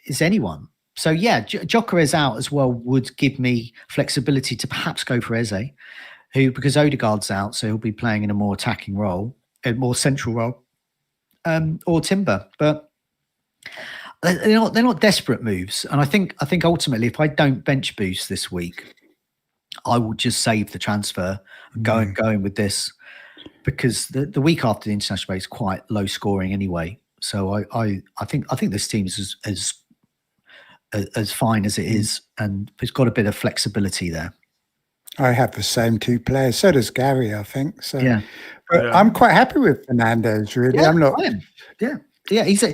is anyone. So, yeah, Gyökeres out as well would give me flexibility to perhaps go for Eze, because Odegaard's out, so he'll be playing in a more attacking role, a more central role, or Timber. But they're not desperate moves. And I think ultimately, if I don't bench boost this week, I will just save the transfer and going with this, because the week after the international break is quite low scoring anyway. So I think this team is as fine as it is, and it's got a bit of flexibility there. I have the same 2 players. So does Gary, I think. So yeah, but I'm quite happy with Fernandes. Really, yeah, I'm not. Yeah.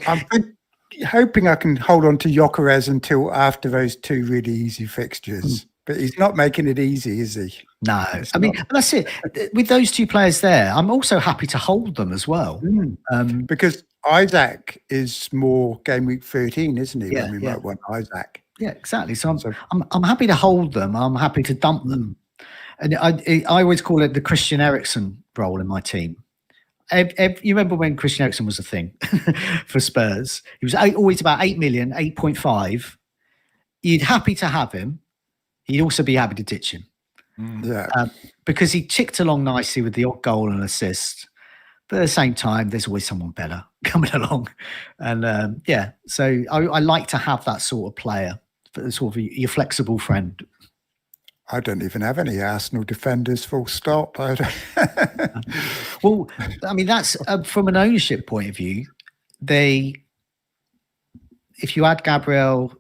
I'm hoping I can hold on to Gyökeres until after those 2 really easy fixtures. But he's not making it easy, is he? No, I mean, that's it. With those 2 players there, I'm also happy to hold them as well. Because Isaac is more game week 13, isn't he? Yeah, when we might want Isaac. Yeah, exactly. So I'm happy to hold them. I'm happy to dump them. And I always call it the Christian Eriksen role in my team. You remember when Christian Eriksen was a thing for Spurs? He was always about 8 million, 8.5. You'd happy to have him. He'd also be happy to ditch him. Yeah. Because he ticked along nicely with the odd goal and assist. But at the same time, there's always someone better coming along. And so I like to have that sort of player, sort of your flexible friend. I don't even have any Arsenal defenders, full stop. Well, I mean, that's from an ownership point of view. If you add Gabriel,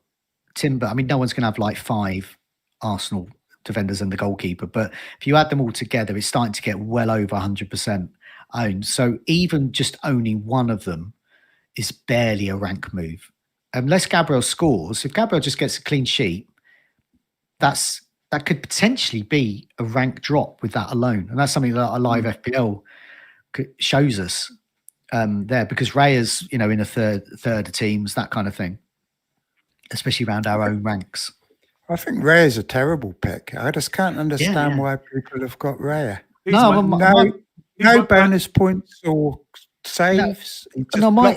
Timber, I mean, no one's going to have like 5 Arsenal defenders and the goalkeeper. But if you add them all together, it's starting to get well over 100% owned. So even just owning one of them is barely a rank move. Unless Gabriel scores, if Gabriel just gets a clean sheet, that could potentially be a rank drop with that alone. And that's something that a live FPL shows us there, because Raya's, in a third of teams, that kind of thing, especially around our own ranks. I think Raya's a terrible pick. I just can't understand why people have got Raya. No bonus points or saves. On my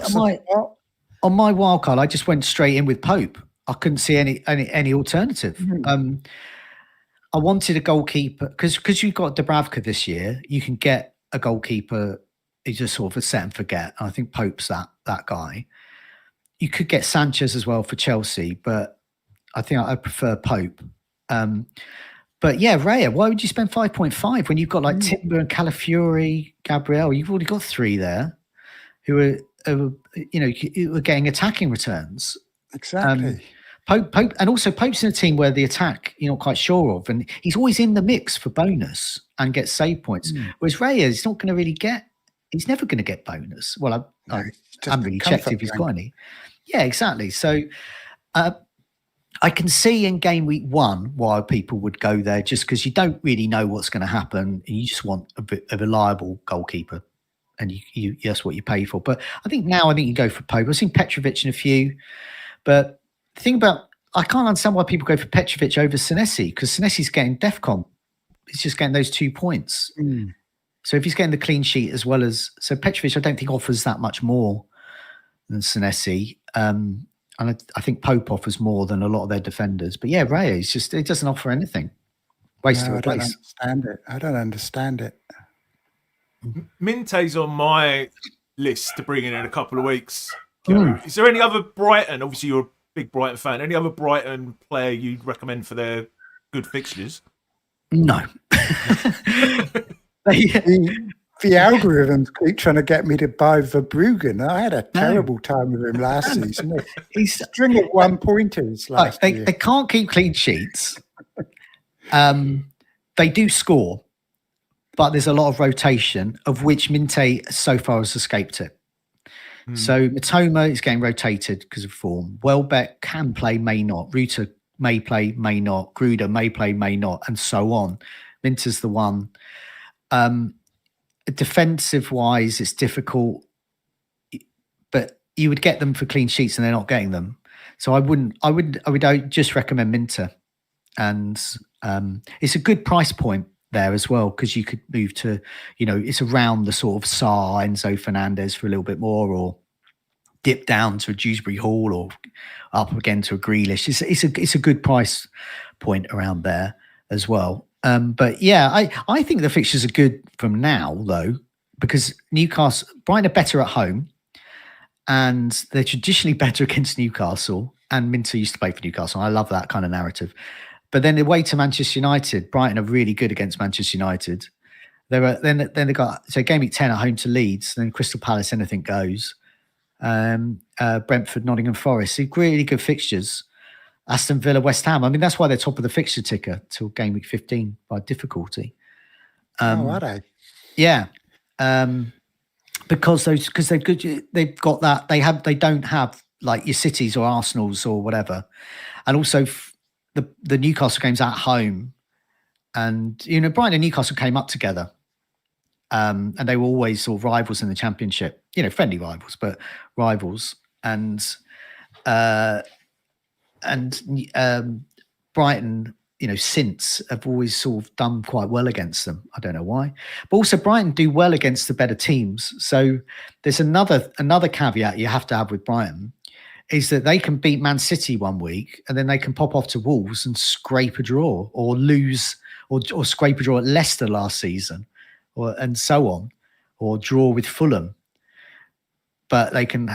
wildcard, I just went straight in with Pope. I couldn't see any alternative. I wanted a goalkeeper because you've got Dubravka this year. You can get a goalkeeper who's just sort of a set and forget. And I think Pope's that guy. You could get Sanchez as well for Chelsea, but I think I prefer Pope. But yeah, Raya, why would you spend 5.5 when you've got like Timber and Calafiori, Gabriel? You've already got 3 there who are getting attacking returns. Exactly. Pope, and also Pope's in a team where the attack you're not quite sure of, and he's always in the mix for bonus and gets save points. Whereas Raya is not going to really he's never going to get bonus. Well, I haven't really checked if he's got any. Yeah, exactly. So I can see in game week 1 why people would go there, just because you don't really know what's going to happen, and you just want a reliable goalkeeper, and you that's what you pay for. But I think you go for Pope. I've seen Petrovic in a few, but the thing about, I can't understand why people go for Petrovic over Senesi, because Senesi's getting DEFCON. He's just getting those 2 points. So if he's getting the clean sheet as well as... So Petrovic, I don't think offers that much more than Senesi. And I think Pope offers more than a lot of their defenders. But yeah, Raya, it doesn't offer anything. Waste of a place. I don't understand it. Minte's on my list to bring in a couple of weeks. Is there any other Brighton? Obviously, you're big Brighton fan. Any other Brighton player you'd recommend for their good fixtures? No. The algorithms keep trying to get me to buy Verbruggen. I had a terrible time with him last season. He's a string of 1-pointers last year. They can't keep clean sheets. They do score, but there's a lot of rotation, of which Minte so far has escaped it. So Matoma is getting rotated because of form. Welbeck can play, may not. Ruta may play, may not. Gruder may play, may not, and so on. Minter's the one. Defensive-wise, it's difficult, but you would get them for clean sheets, and they're not getting them. So I would just recommend Minter, and it's a good price point there as well, because you could move to, it's around the sort of Sarr, Enzo Fernandez for a little bit more, or dip down to a Dewsbury Hall, or up again to a Grealish. It's a good price point around there as well. But yeah, I think the fixtures are good from now, though, because Brighton are better at home, and they're traditionally better against Newcastle. And Minter used to play for Newcastle. I love that kind of narrative. But then the way to Manchester United, Brighton are really good against Manchester United. Then they got game week 10 at home to Leeds, then Crystal Palace, anything goes. Brentford, Nottingham Forest, really good fixtures. Aston Villa, West Ham. I mean, that's why they're top of the fixture ticker till game week 15 by difficulty. Are they? Yeah, because they're good. They've got that. They don't have like your Cities or Arsenals or whatever, and also the Newcastle games at home, and Brighton and Newcastle came up together, and they were always sort of rivals in the Championship. Friendly rivals, but rivals, and Brighton, since have always sort of done quite well against them. I don't know why, but also Brighton do well against the better teams. So there's another caveat you have to have with Brighton, is that they can beat Man City one week and then they can pop off to Wolves and scrape a draw, or lose, or scrape a draw at Leicester last season, and so on, or draw with Fulham. But they can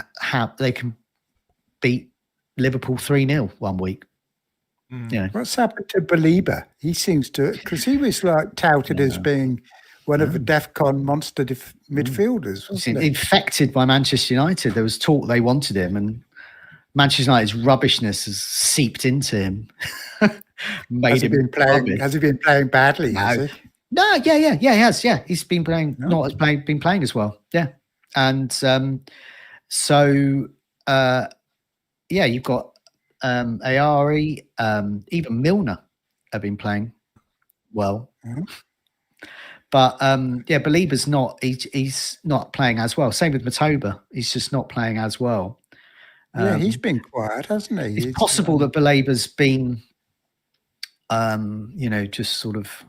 beat Liverpool 3-0 one week. What's happened to Belieber? He seems to, because he was touted as being one of the DEFCON monster midfielders. Wasn't he? Infected by Manchester United. There was talk they wanted him, and Manchester United's rubbishness has seeped into him. Has he been playing badly? No. Has he? No, yeah, he has. Yeah, he's been playing, been playing as well. Yeah, and you've got Ayari, even Milner have been playing well. But Belieber's not. He's not playing as well. Same with Matoba. He's just not playing as well. He's been quiet, hasn't he? It's possible that Belieber's been, just sort of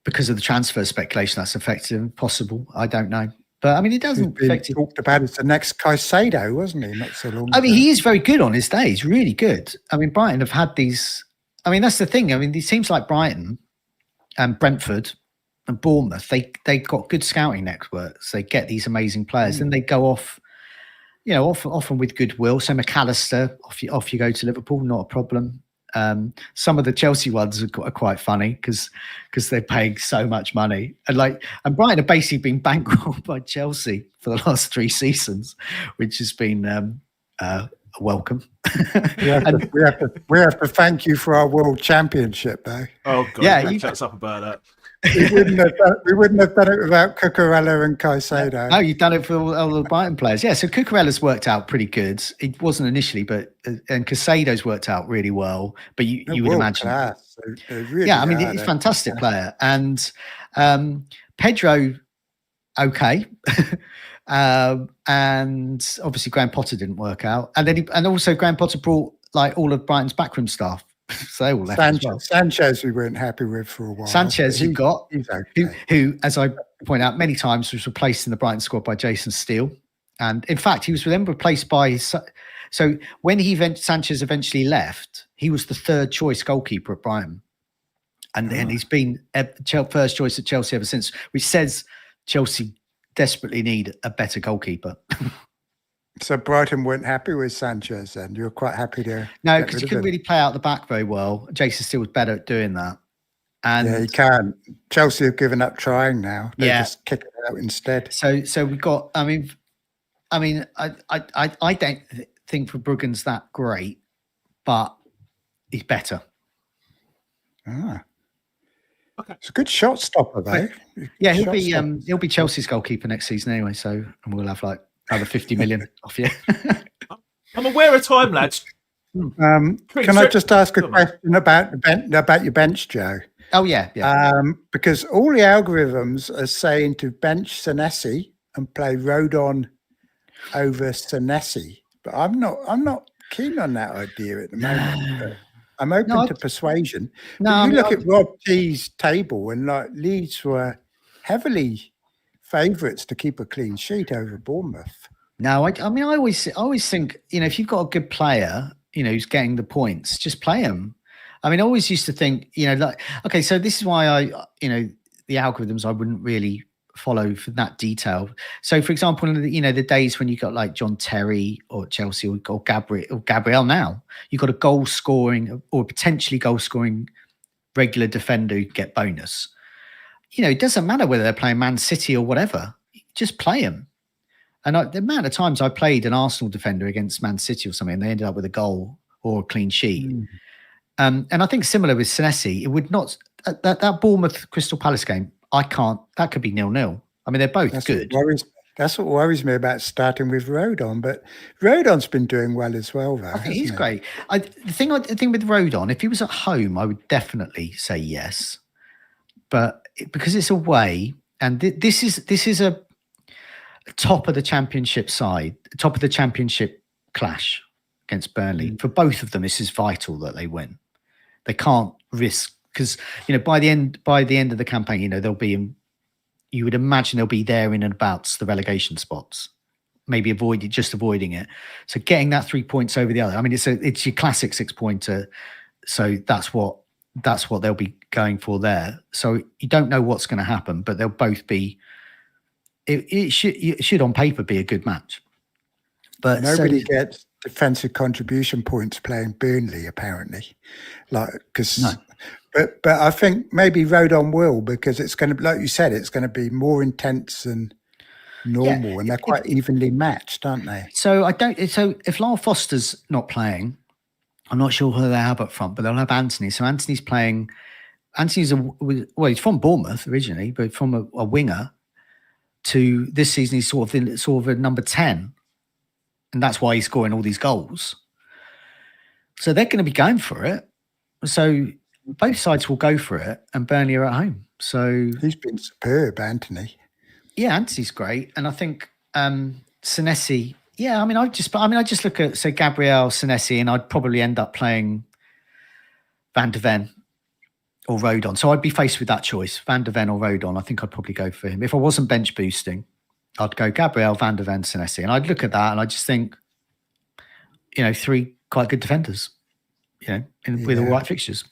because of the transfer speculation that's affected him. Possible. I don't know. But I mean, it doesn't affect him. Talked about as the next Caicedo, wasn't he? Not so long. I mean, he is very good on his day. He's really good. I mean, Brighton have had these. I mean, that's the thing. I mean, these teams like Brighton and Brentford and Bournemouth, they got good scouting networks. They get these amazing players, and they go off. Often with goodwill. So McAllister, off you go to Liverpool, not a problem. Some of the Chelsea ones are quite funny because they're paying so much money, and Brighton have basically been bankrolled by Chelsea for the last 3 seasons, which has been a welcome. we have to thank you for our World Championship, though. Oh God, shuts up about that. We wouldn't have done it without Cucurella and Caicedo. No, you've done it for all the Brighton players. Yeah, so Cucurella's worked out pretty good. It wasn't initially, but and Caicedo's worked out really well. But you would imagine, really I mean, he's a fantastic player, and Pedro, okay, and obviously Graham Potter didn't work out, and also Graham Potter brought all of Brighton's backroom staff. So they all left. Sanchez, we weren't happy with for a while. Sanchez, you've got, okay. who, as I point out many times, was replaced in the Brighton squad by Jason Steele. And in fact, he was then replaced by. So when Sanchez eventually left, he was the 3rd choice goalkeeper at Brighton. And he's been first choice at Chelsea ever since, which says Chelsea desperately need a better goalkeeper. So Brighton weren't happy with Sanchez then? You were quite happy to... No, because he couldn't really play out the back very well. Jason Steele was better at doing that. And yeah, he can. Chelsea have given up trying now. They just kick it out instead. So we've got... I don't think Verbruggen's that great, but he's better. Okay. It's a good shot stopper, though. Yeah, he'll be Chelsea's goalkeeper next season anyway, so and we'll have like another 50 million off you. I'm aware of time, lads. Can I just ask a question about your bench, Joe? Oh yeah. Because all the algorithms are saying to bench Senesi and play Rodon over Senesi, but I'm not keen on that idea at the moment. But I'm open to persuasion. No, look at Rob T's table, and like Leeds were heavily favourites to keep a clean sheet over Bournemouth. No, I always think, if you've got a good player, who's getting the points, just play him. I always used to think, okay, so this is why the algorithms I wouldn't really follow for that detail. So, for example, the days when you got like John Terry or Chelsea or Gabriel now, you got a goal scoring or potentially goal scoring regular defender who get bonus. It doesn't matter whether they're playing Man City or whatever, just play them. And the amount of times I played an Arsenal defender against Man City or something, and they ended up with a goal or a clean sheet. And I think similar with Senesi, it would not that Bournemouth Crystal Palace game. That could be 0-0. They're both good. That's what worries me about starting with Rodon. But Rodon's been doing well as well, though. I think he's great. The thing with Rodon, if he was at home, I would definitely say yes. But because it's away, and this is a top of the championship side, top of the championship clash against Burnley. For both of them, this is vital that they win. They can't risk. Because by the end of the campaign, they'll be you would imagine they'll be there in and about the relegation spots, maybe avoiding it. So getting that 3 points over the other, it's your classic 6-pointer. So that's what they'll be going for there. So you don't know what's going to happen, but they'll both be. It should on paper be a good match, but nobody gets defensive contribution points playing Burnley apparently, because. No. But I think maybe Rodon will, because it's going to, like you said, it's going to be more intense than normal, and they're quite evenly matched, aren't they? So if Lyle Foster's not playing, I'm not sure who they have up front, but they'll have Anthony. So Anthony's playing. Anthony's he's from Bournemouth originally, but from a winger to this season he's sort of a number 10, and that's why he's scoring all these goals. So they're going to be going for it. So. Both sides will go for it, and Burnley are at home. So he's been superb, Anthony. Yeah, Anthony's great, and I think Senesi. Yeah, I just look at Gabriel, Senesi, and I'd probably end up playing Van de Ven or Rodon. So I'd be faced with that choice, Van de Ven or Rodon. I think I'd probably go for him if I wasn't bench boosting. I'd go Gabriel, Van de Ven, Senesi, and I'd look at that and I just think, 3 quite good defenders, with all right fixtures.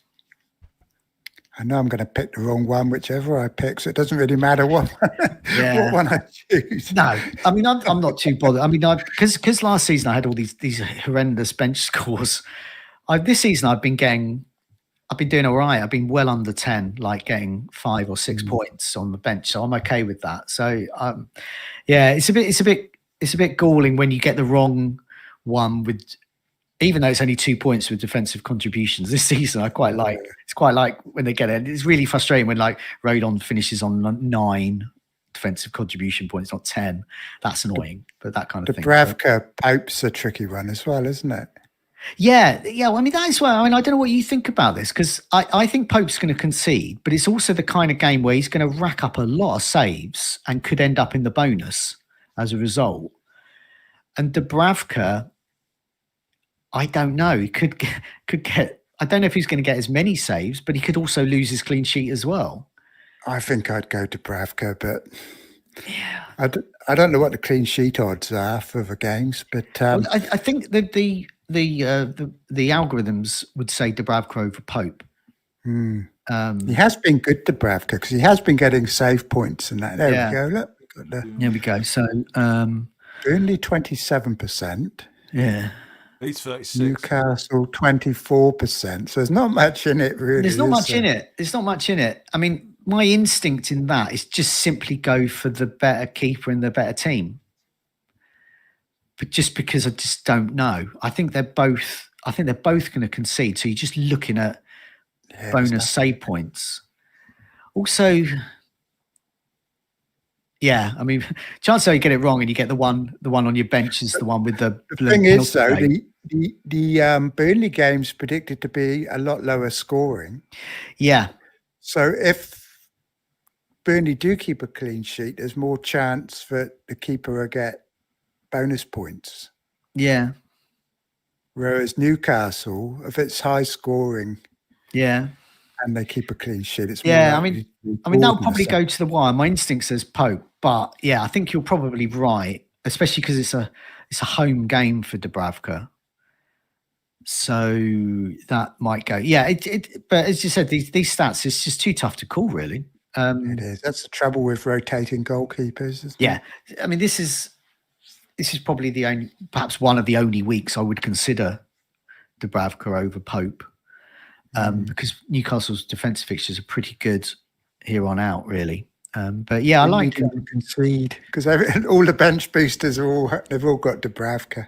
I know I'm going to pick the wrong one, whichever I pick, so it doesn't really matter what one I choose. No, I'm not too bothered. Because last season I had all these horrendous bench scores. This season I've been doing all right. I've been well under 10, like getting 5 or 6 points on the bench, so I'm okay with that. So it's a bit galling when you get the wrong one with. Even though it's only 2 points with defensive contributions this season, I quite like. It's quite like when they get it. It's really frustrating when like Rodon finishes on 9 defensive contribution points, not 10. That's annoying, but that kind of thing. Dubravka Pope's a tricky one as well, isn't it? Yeah. Well, that is well. I don't know what you think about this, because I think Pope's going to concede, but it's also the kind of game where he's going to rack up a lot of saves and could end up in the bonus as a result. And Dubravka. I don't know. He could get. I don't know if he's going to get as many saves, but he could also lose his clean sheet as well. I think I'd go to Dubravka, but I don't know what the clean sheet odds are for the games. But I think that the algorithms would say Dubravka over Pope. He has been good, Dubravka, because he has been getting save points and that. There we go. Look, there we go. So Only 27%. Yeah. He's 36. Newcastle 24%. So there's not much in it, really. There's not much in it. There's not much in it. I mean, my instinct in that is just simply go for the better keeper and the better team. But just because I just don't know. I think they're both going to concede. So you're just looking at bonus save points. Also, yeah, I mean, chances are you get it wrong and you get the one on your bench is the one with the thing is, though, the Burnley game's predicted to be a lot lower scoring. Yeah. So if Burnley do keep a clean sheet, there's more chance that the keeper will get bonus points. Yeah. Whereas Newcastle, if it's high scoring, and they keep a clean sheet, it's more I mean that'll probably go to the wire. My instinct says Pope, but yeah, I think you're probably right, especially because it's a home game for Dubravka. So that might go. Yeah, but as you said, these stats, it's just too tough to call, really. It is. That's the trouble with rotating goalkeepers, isn't it? I mean, this is probably perhaps one of the only weeks I would consider Dubravka over Pope. Because Newcastle's defensive fixtures are pretty good here on out, really. But yeah, I like concede because all the bench boosters they've all got Dubravka.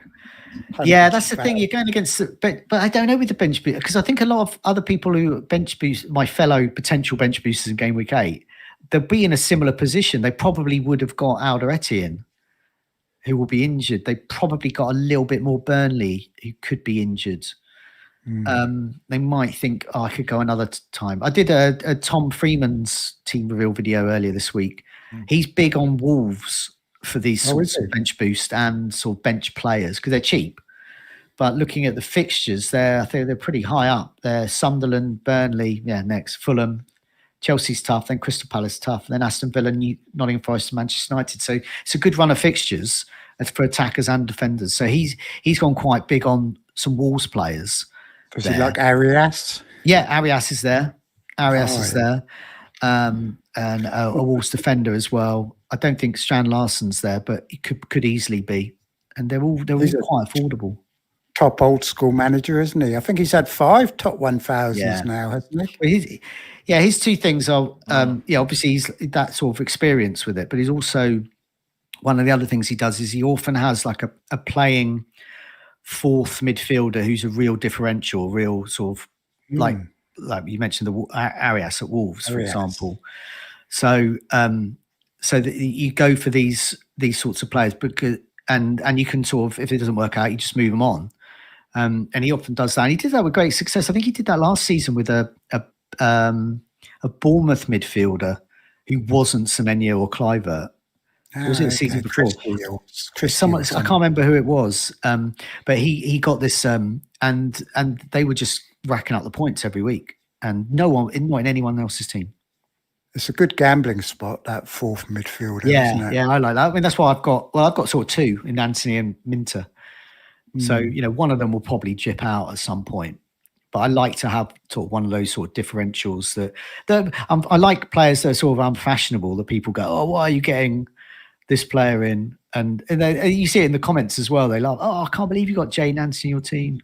Yeah, that's the thing. You're going against, but I don't know with the bench boost because I think a lot of other people who bench boost, my fellow potential bench boosters in game week 8, they'll be in a similar position. They probably would have got Alderete in, who will be injured. They probably got a little bit more Burnley, who could be injured. They might think, I could go another time. I did a Tom Freeman's team reveal video earlier this week. He's big on Wolves for these sorts of bench boost and sort of bench players because they're cheap. But looking at the fixtures, I think they're pretty high up. They're Sunderland, Burnley, next Fulham, Chelsea's tough, then Crystal Palace tough, then Aston Villa, Nottingham Forest, and Manchester United. So it's a good run of fixtures for attackers and defenders. So he's gone quite big on some Wolves players. Does he like Arias? Yeah, Arias is there. There. And a Wolves defender as well. I don't think Strand Larsson's there, but he could easily be. And they're all quite affordable. Top old school manager, isn't he? I think he's had 5 top 1000s now, hasn't he? Well, his two things are, obviously he's that sort of experience with it, but he's also, one of the other things he does is he often has like a playing fourth midfielder who's a real differential, real sort of like you mentioned the Arias at Wolves, for example. So that you go for these sorts of players because and you can sort of, if it doesn't work out, you just move them on. And he often does that. And he did that with great success. I think he did that last season with a Bournemouth midfielder who wasn't Semenyo or Kluivert. Was it the season before? Someone, I can't remember who it was, but he got this, and they were just racking up the points every week, and not in anyone else's team. It's a good gambling spot, that fourth midfielder. Isn't it? Yeah, I like that. I mean, that's why I've got sort of 2 in Anthony and Minter. So one of them will probably jip out at some point. But I like to have sort of one of those sort of differentials that I like players that are sort of unfashionable. That people go, oh, why are you getting this player in? And you see it in the comments as well. They love, oh, I can't believe you got Jay Nancy in your team.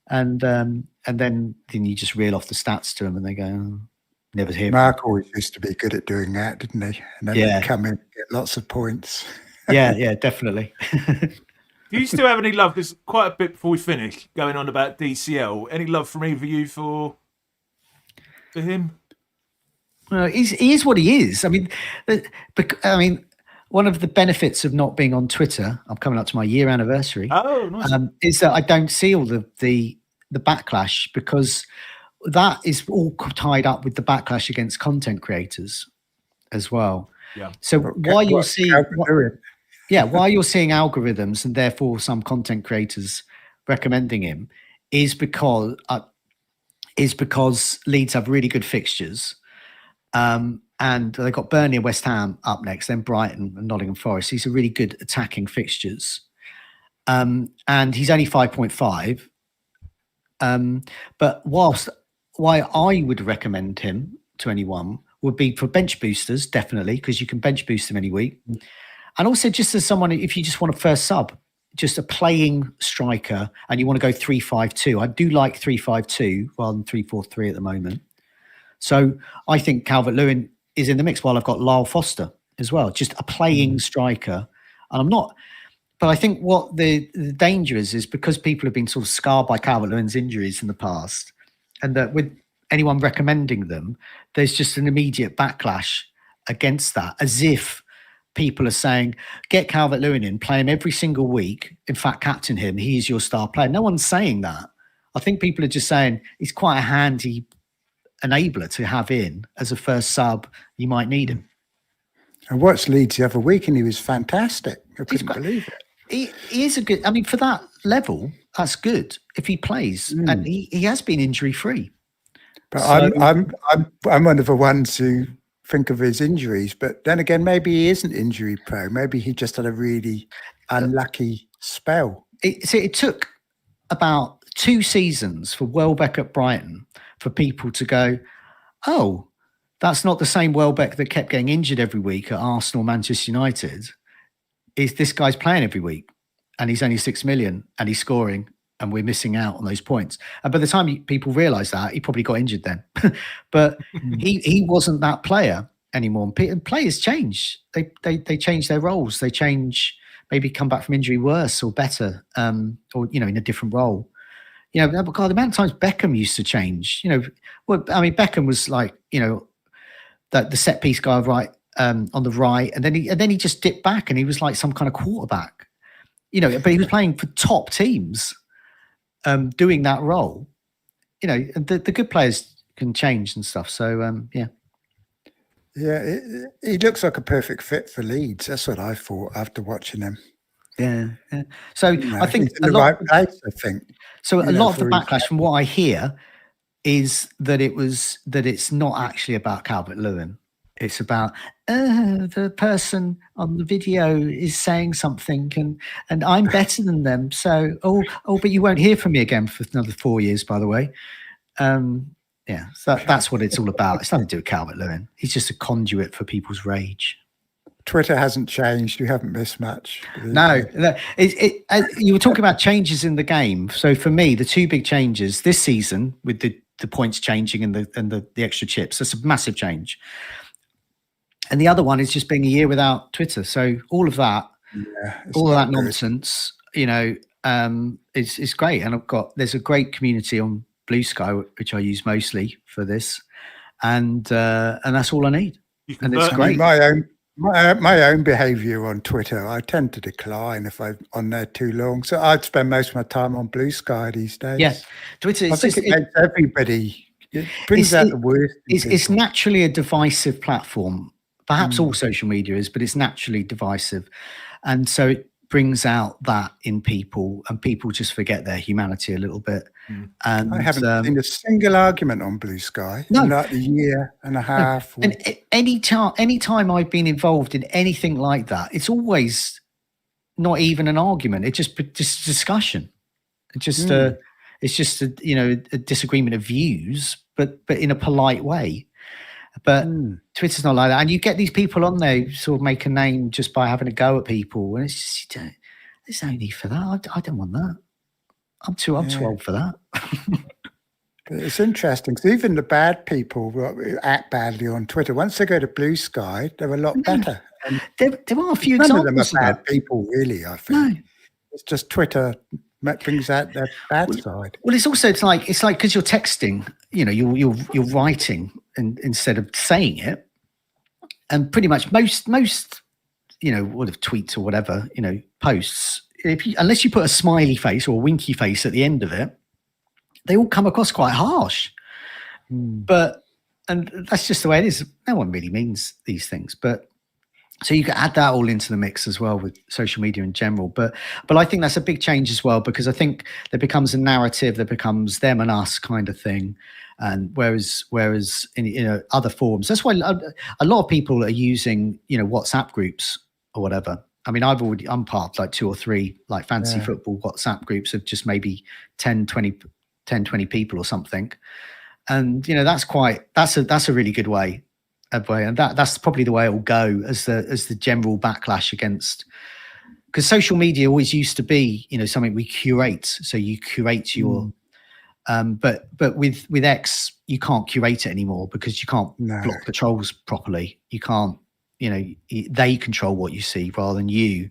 And then you just reel off the stats to them and they go, oh, never hear. Mark always used to be good at doing that, didn't he? And then he'd come in and get lots of points. yeah, definitely. Do you still have any love? Because quite a bit before we finish, going on about DCL. Any love from either of you for him? Well, he is what he is. I mean, one of the benefits of not being on Twitter, I'm coming up to my year anniversary. Oh, nice. Is that I don't see all the backlash because that is all tied up with the backlash against content creators as well. Yeah. So why you're seeing algorithms and therefore some content creators recommending him is because Leeds have really good fixtures. And they've got Burnley and West Ham up next, then Brighton and Nottingham Forest. These are really good attacking fixtures. And he's only 5.5. But why I would recommend him to anyone would be for bench boosters, definitely, because you can bench boost him any week. And also just as someone, if you just want a first sub, just a playing striker and you want to go 3-5-2, I do like 3-5-2 rather than 3-4-3 at the moment. So I think Calvert-Lewin is in the mix while I've got Lyle Foster as well, just a playing striker. And I'm not, but I think what the danger is because people have been sort of scarred by Calvert-Lewin's injuries in the past, and that with anyone recommending them, there's just an immediate backlash against that, as if people are saying, get Calvert-Lewin in, play him every single week. In fact, captain him. He's your star player. No one's saying that. I think people are just saying he's quite a handy enabler to have in as a first sub. You might need him. I watched Leeds the other week and he was fantastic. I couldn't believe it. He is a good, I mean, for that level, that's good if he plays. And he has been injury free. But so, I'm one of the ones who think of his injuries, but then again, maybe he isn't injury prone. Maybe he just had a really unlucky spell. It took about 2 seasons for Welbeck at Brighton for people to go, oh, that's not the same Welbeck that kept getting injured every week at Arsenal, Manchester United. This guy's playing every week and he's only 6 million and he's scoring and we're missing out on those points. And by the time people realise that, he probably got injured then. But he wasn't that player anymore. And players change. They change their roles. They change, maybe come back from injury worse or better, or, in a different role. God, the amount of times Beckham used to change, Beckham was like, the set piece guy on the right. And then he just dipped back and he was like some kind of quarterback, but he was playing for top teams. Doing that role, the good players can change and stuff. So, yeah. Yeah, he looks like a perfect fit for Leeds. That's what I thought after watching him. Yeah. So I think a lot of the backlash from what I hear is that it's not actually about Calvert-Lewin. It's about the person on the video is saying something and I'm better than them. So, but you won't hear from me again for another 4 years, by the way. So that's what it's all about. It's nothing to do with Calvert-Lewin. He's just a conduit for people's rage. Twitter hasn't changed. You haven't missed much. No. You were talking about changes in the game. So for me, the 2 big changes this season with the points changing and the extra chips, that's a massive change. And the other one is just being a year without Twitter. So all of that, nonsense, is great. And there's a great community on BlueSky, which I use mostly for this. And that's all I need. And it's great. My own behaviour on Twitter, I tend to decline if I'm on there too long. So I'd spend most of my time on BlueSky these days. Yeah, Twitter. I think it makes everybody. It brings out the worst. It's naturally a divisive platform. Perhaps all social media is, but it's naturally divisive. And so it brings out that in people, and people just forget their humanity a little bit. And I haven't seen a single argument on BlueSky in like a year and a half. And any time I've been involved in anything like that, it's always not even an argument. It's just discussion. It's just a disagreement of views, but in a polite way. But Twitter's not like that. And you get these people on there who sort of make a name just by having a go at people. And it's just, there's no need for that. I don't want that. I'm too old for that. It's interesting. So even the bad people who act badly on Twitter, once they go to BlueSky, they're a lot better. And there are a few none examples of them are bad that. people, really, I think. No. It's just Twitter brings out their bad side. Well, it's like because you're texting, you're writing instead of saying it, and pretty much most what of tweets or whatever posts, unless you put a smiley face or a winky face at the end of it, they all come across quite harsh. And that's just the way it is. No one really means these things, but. So you can add that all into the mix as well with social media in general. But I think that's a big change as well, because I think there becomes a narrative that becomes them and us kind of thing. And whereas in other forums, that's why a lot of people are using, WhatsApp groups or whatever. I mean, I'm part of like 2 or 3 like fantasy football WhatsApp groups of just maybe 10, 20 people or something. And, that's a really good way and that's probably the way it will go as the general backlash against. Because social media always used to be, something we curate. So you curate your, but with X, you can't curate it anymore because you can't block the trolls properly. You can't, they control what you see rather than you.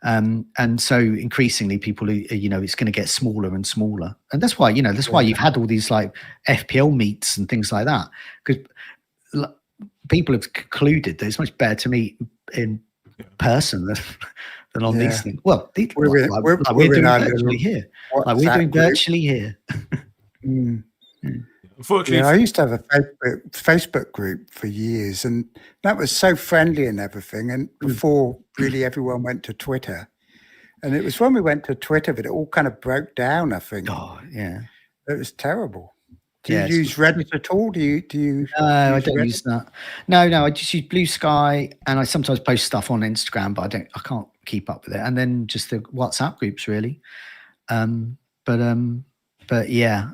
And so increasingly people, it's going to get smaller and smaller. And that's why, why you've had all these like FPL meets and things like that. Because people have concluded that it's much better to meet in person than on these things. Well, we're doing virtually here. Like we're doing virtually here. Unfortunately, I used to have a Facebook group for years, and that was so friendly and everything. And before really everyone went to Twitter, and it was when we went to Twitter that it all kind of broke down. I think. Oh yeah, it was terrible. Do you use Reddit at all? Do you? No, I don't use that. No, I just use BlueSky, and I sometimes post stuff on Instagram, but I can't keep up with it. And then just the WhatsApp groups, really. But yeah.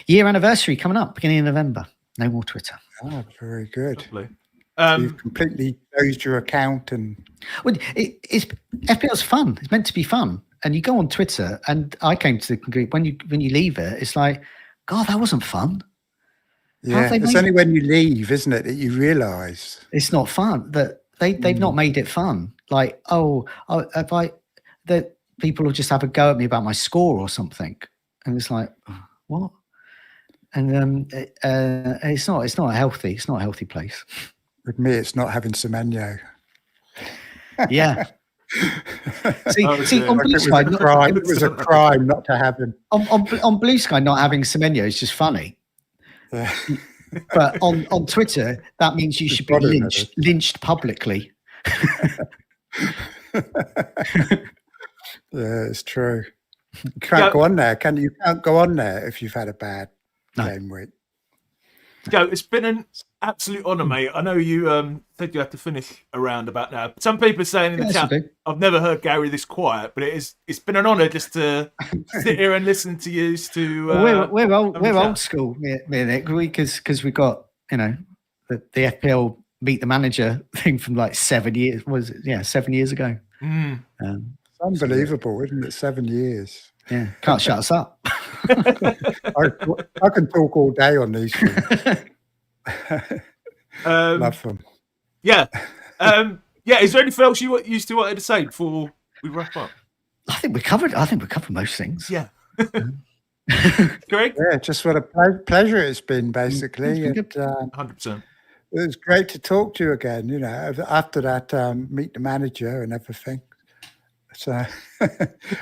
Year anniversary coming up, beginning of November. No more Twitter. Oh, very good. You've completely closed your account, and it's FPL's fun. It's meant to be fun, and you go on Twitter, and I came to the conclusion when you leave it, it's like, God, that wasn't fun. Yeah, it's only when you leave, isn't it, that you realise it's not fun. That they've not made it fun. Like, that people will just have a go at me about my score or something, and it's like, what? And it's not healthy. It's not a healthy place. With me, it's not having Semenyo. Yeah. See, on BlueSky, it was a crime not to have him. On BlueSky, not having Semenyo is just funny. Yeah. But on Twitter, that means you should be lynched publicly. Yeah, it's true. You can't go on there, can you? You can't go on there if you've had a bad game week. Joe, it's been an absolute honour, mate. I know you said you had to finish around about now. Some people are saying in the chat, I've never heard Gary this quiet, but it's been an honour just to sit here and listen to you. We're old school, me and Nick, because we got the FPL Meet the Manager thing from like 7 years. Was it? Yeah, 7 years ago. It's unbelievable, isn't it? 7 years. Yeah, can't shut us up. I can talk all day on these things. Love them. Yeah. Is there anything else you still wanted to say before we wrap up? I think we covered most things. Yeah. Greg? Yeah, just what a pleasure it's been, basically. 100%. It was great to talk to you again, after that Meet the Manager and everything. So I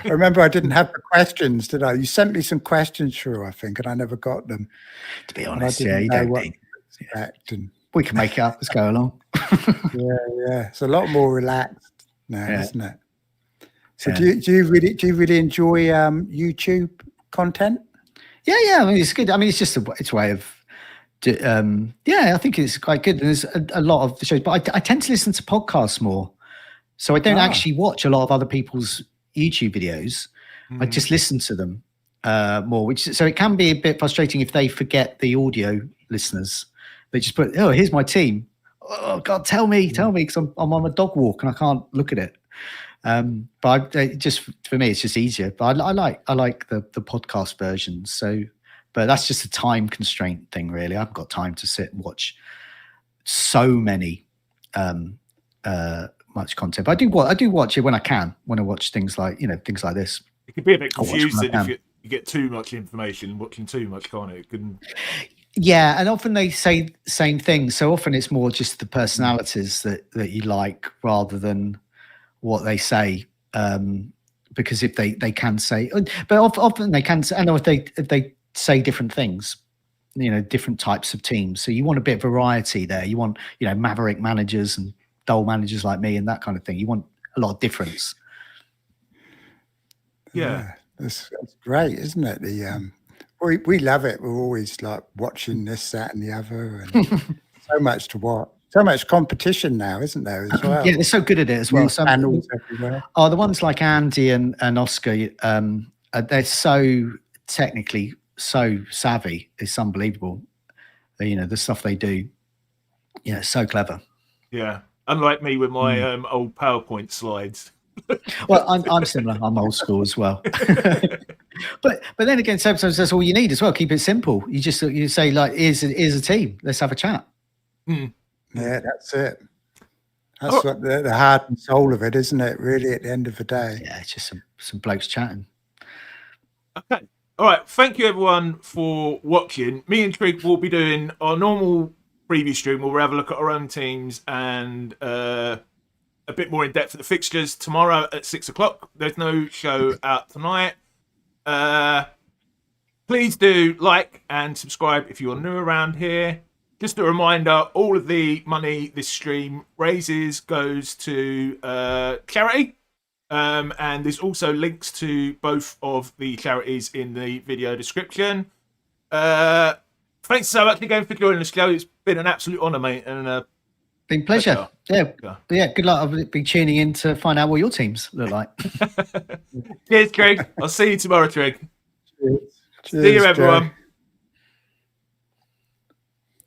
remember I didn't have the questions, did I? You sent me some questions through, I think, and I never got them. To be honest, you don't need. We can make it up. Let's go along. Yeah. It's a lot more relaxed now, isn't it? So do you really enjoy YouTube content? Yeah. I mean, it's good. I mean, it's just it's a way of. I think it's quite good. And there's a lot of the shows, but I tend to listen to podcasts more. So I don't actually watch a lot of other people's YouTube videos. I just listen to them more, so it can be a bit frustrating if they forget the audio listeners. They just put, here's my team. Oh God, tell me, because I'm on a dog walk and I can't look at it. But just for me, it's just easier. But I like the podcast version. So, but that's just a time constraint thing, really. I haven't got time to sit and watch so many. Much content, but I do watch it when I watch things like things like this. It can be a bit confusing if you get too much information, watching too much, can't it? Yeah, and often they say the same things, so often it's more just the personalities that you like rather than what they say. Because if they can say, but often they can say, and if they say different things, different types of teams. So you want a bit of variety there. You want maverick managers and dull managers like me and that kind of thing. You want a lot of difference. Yeah. That's great, isn't it? We love it. We're always like watching this, that, and the other, and so much to watch. So much competition now, isn't there, as well? Yeah, they're so good at it as well. Some channels everywhere. The ones like Andy and Oscar, they're so technically so savvy. It's unbelievable. The stuff they do. Yeah, it's so clever. Yeah, unlike me with my old PowerPoint slides. Well, I'm similar. I'm old school as well. but then again, sometimes that's all you need as well. Keep it simple. You say like, here's a team. Let's have a chat. Yeah, that's it. That's what the heart and soul of it, isn't it? Really, at the end of the day. Yeah, it's just some blokes chatting. Okay. All right. Thank you everyone for watching. Me and Trig will be doing our normal preview stream where we'll have a look at our own teams and a bit more in depth at the fixtures tomorrow at 6:00. There's no show out tonight. Please do like and subscribe if you're new around here. Just a reminder, all of the money this stream raises goes to charity. And there's also links to both of the charities in the video description. Thanks so much again for joining the show. It's been an absolute honour, mate. And been pleasure. Yeah. Good luck. I'll be tuning in to find out what your teams look like. Cheers, Trig. I'll see you tomorrow, Trig. Cheers. See you, everyone.